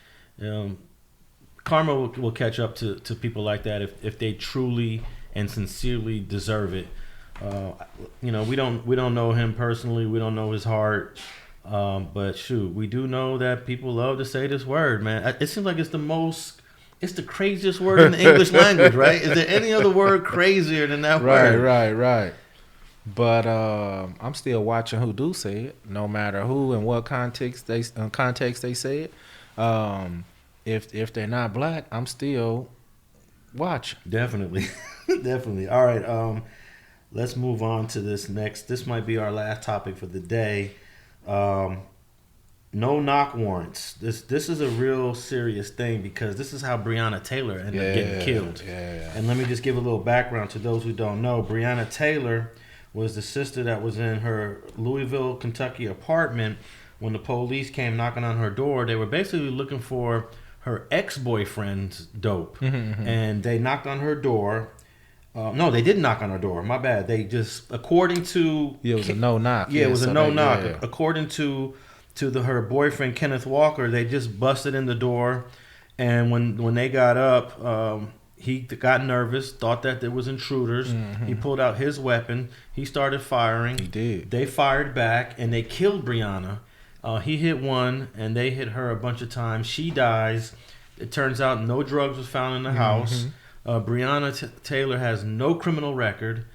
Karma will catch up to people like that if they truly and sincerely deserve it. We don't know him personally. We don't know his heart. But shoot, we do know that people love to say this word, man. It seems like it's the craziest word in the English language, right? Is there any other word crazier than that word? Right. But I'm still watching who do say it, no matter who and what context they say it. If they're not black, I'm still watching. Definitely. All right. Let's move on to this next. This might be our last topic for the day. No knock warrants. This is a real serious thing because this is how Breonna Taylor ended up getting killed. Yeah. And let me just give a little background to those who don't know. Breonna Taylor was the sister that was in her Louisville, Kentucky apartment when the police came knocking on her door. They were basically looking for her ex-boyfriend's dope. And they knocked on her door. No, they didn't knock on her door. My bad. They just, according to... Yeah, it was a no-knock. Yeah, it was a no-knock. Yeah. According to her boyfriend, Kenneth Walker, they just busted in the door. And when they got up, he got nervous, thought that there was intruders. He pulled out his weapon. He started firing. He did. They fired back, and they killed Breonna. He hit one, and they hit her a bunch of times. She dies. It turns out no drugs was found in the house. Breonna Taylor has no criminal record,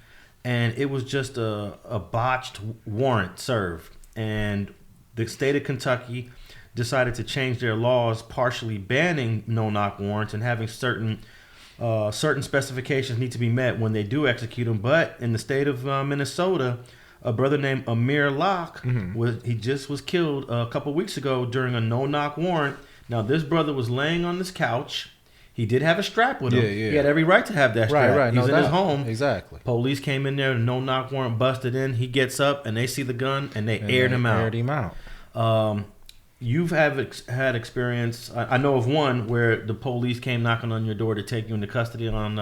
and it was just a botched warrant served. And the state of Kentucky decided to change their laws, partially banning no-knock warrants and having certain specifications need to be met when they do execute them. But in the state of Minnesota, a brother named Amir Locke was killed a couple weeks ago during a no-knock warrant. Now, this brother was laying on this couch. He did have a strap with him. Yeah. He had every right to have that strap. Right. He's in his home. Exactly. Police came in there, no-knock warrant busted in. He gets up, and they see the gun, and they aired him out. You've had experience. I know of one where the police came knocking on your door to take you into custody on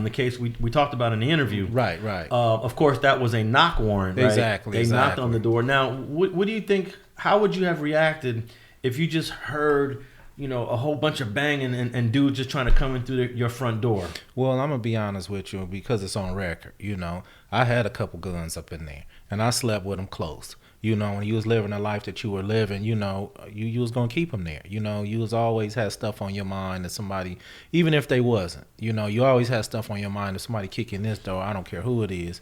the case we talked about in the interview. Right. Of course, that was a knock warrant. Right? Exactly. They knocked on the door. Now, what do you think? How would you have reacted if you just heard, a whole bunch of banging and dudes just trying to come in through your front door? Well, I'm gonna be honest with you because it's on record. I had a couple guns up in there, and I slept with them close. When you was living the life that you were living, you was gonna keep them there. You was always had stuff on your mind that somebody, even if they wasn't, you always had stuff on your mind that somebody kicking this door. I don't care who it is,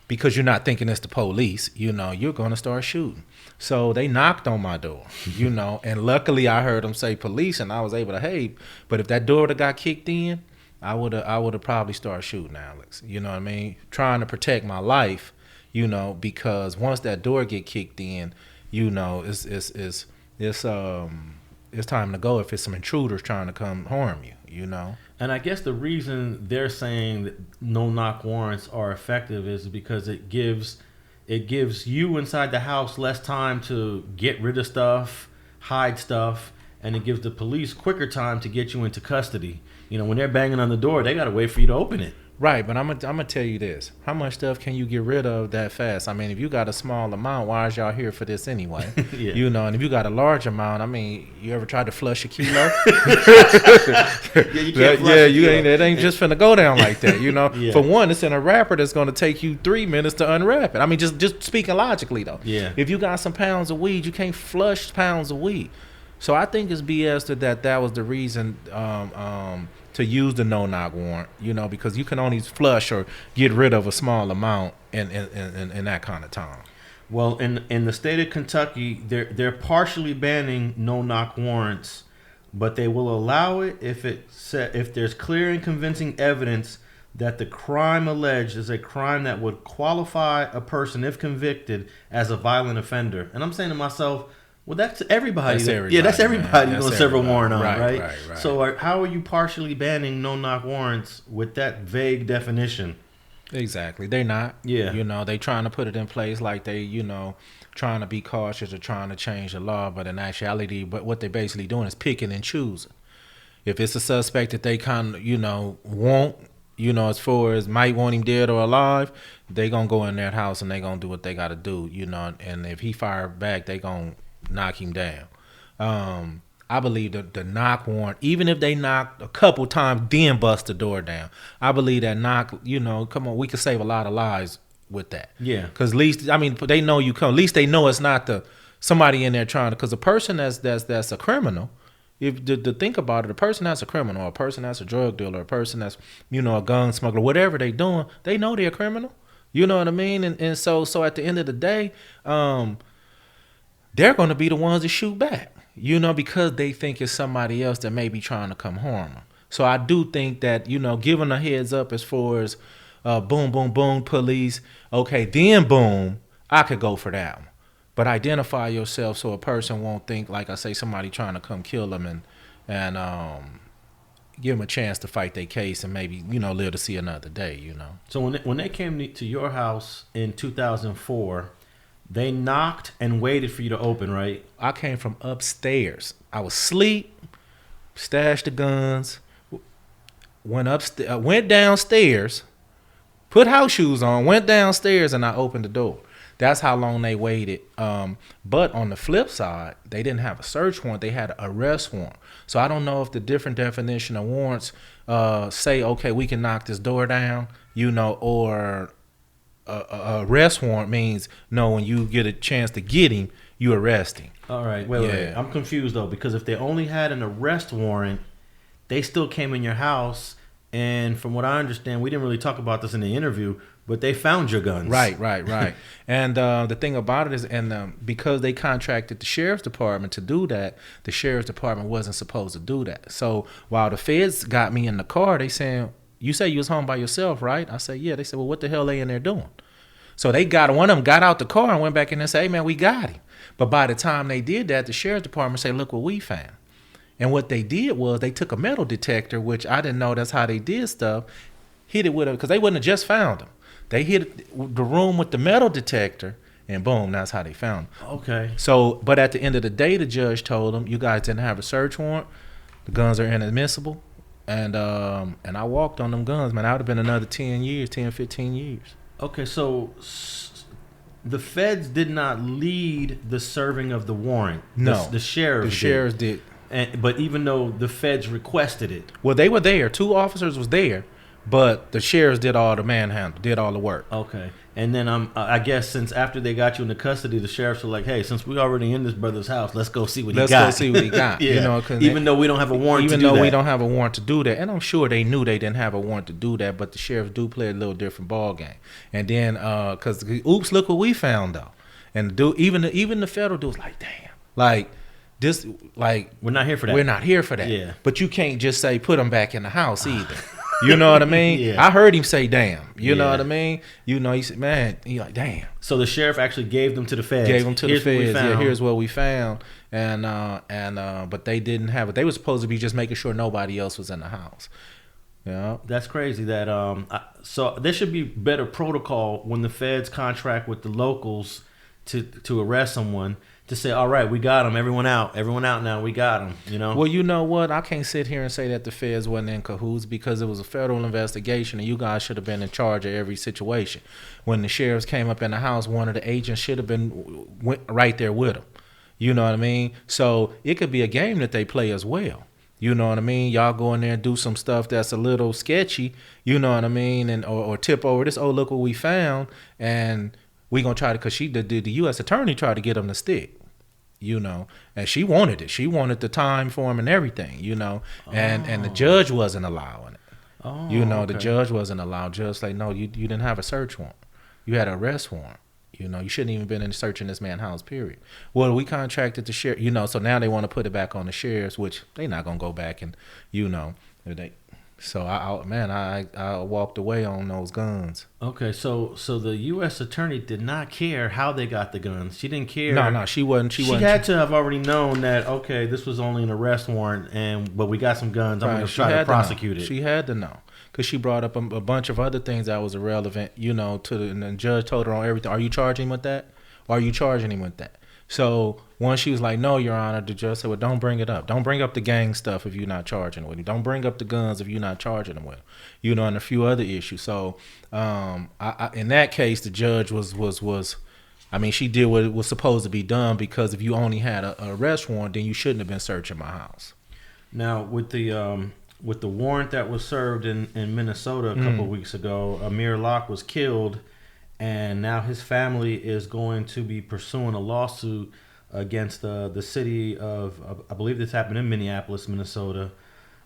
because you're not thinking it's the police. You're gonna start shooting. So they knocked on my door, and luckily I heard them say police, and I was able to hey. But if that door would have got kicked in, I would have probably started shooting Alex. You know what I mean? Trying to protect my life, you know, because once that door get kicked in, you know, it's time to go if it's some intruders trying to come harm you, you know. And I guess the reason they're saying that no knock warrants are effective is because it gives you inside the house less time to get rid of stuff, hide stuff, and it gives the police quicker time to get you into custody. You know, when they're banging on the door, they got to wait for you to open it. Right, but I'm gonna tell you this: how much stuff can you get rid of that fast? I mean, if you got a small amount, why is y'all here for this anyway? Yeah. You know, and if you got a large amount, I mean, you ever tried to flush a kilo? You can't flush a you kilo. ain't. It ain't just finna go down like that. You know, Yeah. for one, it's in a wrapper that's gonna take you 3 minutes to unwrap it. I mean, just speaking logically though. Yeah. If you got some pounds of weed, you can't flush pounds of weed. So I think it's BS that was the reason to use the no-knock warrant, you know, because you can only flush or get rid of a small amount in that kind of time. Well, in the state of Kentucky, they're partially banning no-knock warrants, but they will allow it if there's clear and convincing evidence that the crime alleged is a crime that would qualify a person, if convicted, as a violent offender. And I'm saying to myself, well, that's everybody. That's everybody, yeah, that's everybody man. doing That's several everybody. warrant on, Right, right? right. So how are you partially banning no-knock warrants with that vague definition? Exactly. They're not. Yeah. You know, they trying to put it in place like they, you know, trying to be cautious or trying to change the law, but in actuality, but what they're basically doing is picking and choosing. If it's a suspect that they kind of, you know, want, you know, as far as might want him dead or alive, they gonna go in that house and they gonna do what they gotta do, you know, and if he fired back, they gonna knock him down. I believe the knock warrant, even if they knock a couple times, then bust the door down, I believe that knock, you know, come on, we could save a lot of lives with that. Yeah. Because at least, I mean, they know you come. At least they know it's not somebody in there trying to. Because a person that's a criminal, if to think about it, a person that's a criminal, or a person that's a drug dealer, a person that's, you know, a gun smuggler, whatever they doing, they know they're a criminal. You know what I mean? And so at the end of the day, they're going to be the ones that shoot back, you know, because they think it's somebody else that may be trying to come harm them. So I do think that, you know, giving a heads up as far as boom, boom, boom, police, okay, then boom, I could go for that one. But identify yourself so a person won't think, like I say, somebody trying to come kill them and give them a chance to fight their case and maybe, you know, live to see another day, you know. So when they came to your house in 2004, they knocked and waited for you to open, right? I came from upstairs. I was asleep, stashed the guns, went downstairs, put house shoes on, went downstairs, and I opened the door. That's how long they waited. But on the flip side, they didn't have a search warrant. They had an arrest warrant. So I don't know if the different definition of warrants say, okay, we can knock this door down, you know, or a arrest warrant means, no, when you get a chance to get him, you arrest him. All right, wait. I'm confused, though, because if they only had an arrest warrant, they still came in your house, and from what I understand, we didn't really talk about this in the interview, but they found your guns. Right. And the thing about it is, because they contracted the sheriff's department to do that, the sheriff's department wasn't supposed to do that. So while the feds got me in the car, they saying, you say you was home by yourself, right? I said, yeah. They said, well, what the hell they in there doing? So one of them got out the car and went back in and said, hey, man, we got him. But by the time they did that, the sheriff's department said, look what we found. And what they did was they took a metal detector, which I didn't know that's how they did stuff, hit it with because they wouldn't have just found him. They hit the room with the metal detector, and boom, that's how they found him. Okay. So, but at the end of the day, the judge told them, you guys didn't have a search warrant. The guns are inadmissible. And I walked on them guns, man. I would have been another 10, 15 years. Okay, so the feds did not lead the serving of the warrant. No. The sheriff The sheriffs did. But even though the feds requested it. Well, they were there. 2 officers was there, but the sheriffs did all the manhandle, did all the work. Okay. And then I guess since after they got you into custody, the sheriffs were like, hey, since we already in this brother's house, let's go see what he got. Let's go see what he got. Yeah. You know, even though we don't have a warrant to do that. Even though we don't have a warrant to do that. And I'm sure they knew they didn't have a warrant to do that, but the sheriffs do play a little different ball game. And then, because, oops, look what we found, though. And even the federal dude was like, damn. Like, this, like... We're not here for that. We're not here for that. Yeah. But you can't just say, put them back in the house either. You know what I mean? Yeah. I heard him say damn. You know Yeah. what I mean? You know, he said, man, he like, damn. So the sheriff actually gave them to the feds. Gave them to Here's the what we feds. Yeah, found. here's what we found. And but they didn't have it. They were supposed to be just making sure nobody else was in the house. Yeah. That's crazy. That so there should be better protocol when the feds contract with the locals to arrest someone, to say, all right, we got them. Everyone out now. We got them. You know. Well, you know what? I can't sit here and say that the feds wasn't in cahoots, because it was a federal investigation, and you guys should have been in charge of every situation. When the sheriffs came up in the house, one of the agents should have went right there with them. You know what I mean? So it could be a game that they play as well. You know what I mean? Y'all go in there and do some stuff that's a little sketchy. You know what I mean? And or tip over this. Oh, look what we found, and we gonna try to, cause the U.S. attorney tried to get them to stick. You know, and she wanted it. She wanted the time for him and everything. You know, and the judge wasn't allowing it. Oh, You know, okay. the judge wasn't allowed. Just like, no, you didn't have a search warrant. You had an arrest warrant. You know, you shouldn't even been in searching this man's house, period. Well, we contracted the sheriff, you know, so now they want to put it back on the sheriffs, which they not going to go back and, you know, so I walked away on those guns. Okay, so the U.S. attorney did not care how they got the guns. She didn't care. No, she wasn't. She had to have already known that, okay, this was only an arrest warrant, but we got some guns. I'm going to try to prosecute it. She had to know, because she brought up a bunch of other things that was irrelevant, you know, and the judge told her on everything. Are you charging him with that? Or are you charging him with that? So once she was like, no, Your Honor, the judge said, well, don't bring it up. Don't bring up the gang stuff if you're not charging with him. Don't bring up the guns if you're not charging him with him. You know, and a few other issues. So in that case, the judge was I mean, she did what was supposed to be done, because if you only had a arrest warrant, then you shouldn't have been searching my house. Now, with the warrant that was served in Minnesota a couple of weeks ago, Amir Locke was killed, and now his family is going to be pursuing a lawsuit against the city of, I believe this happened in Minneapolis, Minnesota,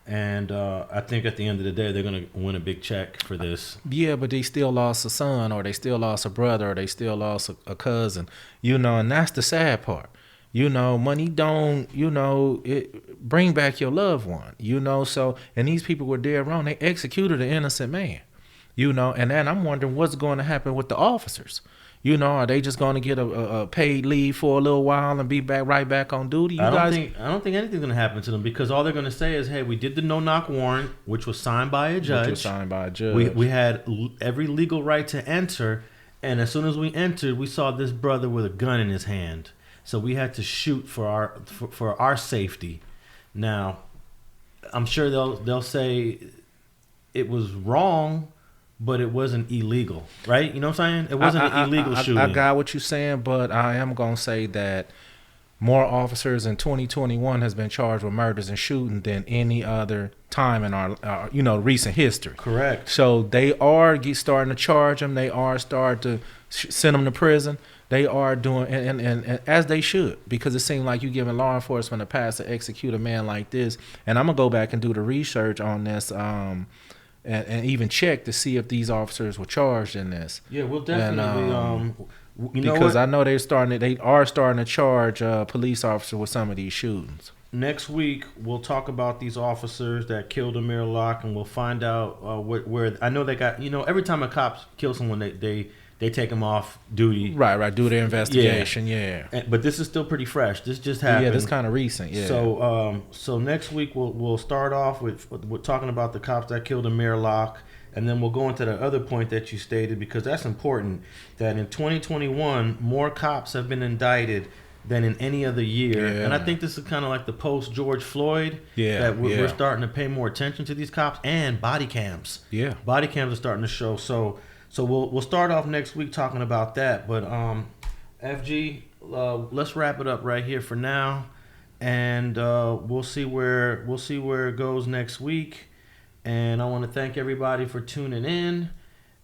and I think at the end of the day they're going to win a big check for this. Yeah, but they still lost a son, or they still lost a brother, or they still lost a cousin, you know, and that's the sad part. You know, money don't, you know, bring back your loved one, you know. So, and these people were dead wrong. They executed an innocent man, you know. And then I'm wondering what's going to happen with the officers. You know, are they just going to get a paid leave for a little while and be right back on duty? I don't think anything's going to happen to them, because all they're going to say is, hey, we did the no-knock warrant, which was signed by a judge. We had every legal right to enter, and as soon as we entered, we saw this brother with a gun in his hand. So we had to shoot for our safety. Now, I'm sure they'll say it was wrong, but it wasn't illegal, right? You know what I'm saying? It wasn't an illegal shooting. I got what you're saying, but I am gonna say that more officers in 2021 has been charged with murders and shooting than any other time in our recent history. Correct. So they are starting to charge them. They are starting to send them to prison. They are doing, and as they should, because it seems like you're giving law enforcement a pass to execute a man like this. And I'm going to go back and do the research on this and even check to see if these officers were charged in this. Yeah, we'll definitely. Because I know they are starting to charge police officers with some of these shootings. Next week, we'll talk about these officers that killed Amir Locke, and we'll find out where. I know they got, every time a cop kills someone, they take them off duty. Right. Do their investigation. Yeah. But this is still pretty fresh. This just happened. Yeah, this kind of recent. Yeah. So next week we'll start off with talking about the cops that killed Amir Locke, and then we'll go into the other point that you stated, because that's important. That in 2021, more cops have been indicted than in any other year. Yeah. And I think this is kind of like the post George Floyd. Yeah. That we're starting to pay more attention to these cops, and body cams. Yeah. Body cams are starting to show. So we'll start off next week talking about that. But FG, let's wrap it up right here for now, and we'll see where it goes next week. And I want to thank everybody for tuning in.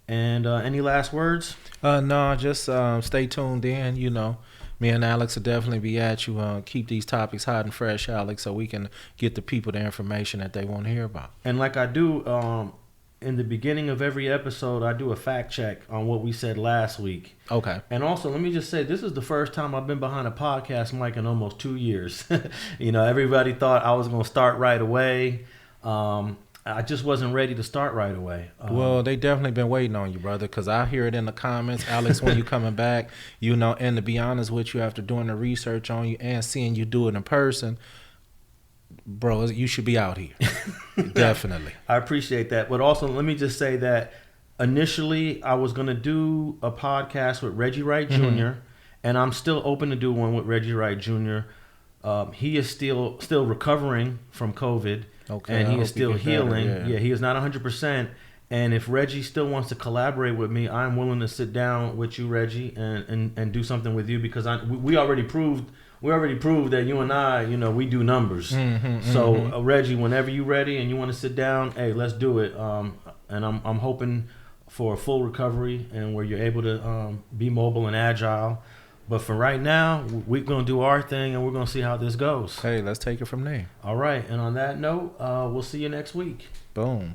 And any last words? No, just stay tuned in. You know, me and Alex will definitely be at you. Keep these topics hot and fresh, Alex, so we can get the people the information that they want to hear about. And like I do in the beginning of every episode, I do a fact check on what we said last week. Okay. And also, let me just say, this is the first time I've been behind a podcast mic in almost 2 years. Everybody thought I was going to start right away. I just wasn't ready to start right away. Well, they definitely been waiting on you, brother, because I hear it in the comments. Alex, when you coming back, you know, and to be honest with you, after doing the research on you and seeing you do it in person, bro, you should be out here. Definitely. I appreciate that. But also, let me just say that initially I was going to do a podcast with Reggie Wright Jr., and I'm still open to do one with Reggie Wright Jr. He is still recovering from COVID. Okay, and I he is hope still get healing. better, Yeah, he is not 100%. And if Reggie still wants to collaborate with me, I'm willing to sit down with you, Reggie, and do something with you, because we already proved that you and I, you know, we do numbers. So Reggie, whenever you're ready and you want to sit down, hey, let's do it. And I'm hoping for a full recovery and where you're able to be mobile and agile. But for right now, we're going to do our thing, and we're going to see how this goes. Hey, let's take it from there. All right. And on that note, we'll see you next week. Boom.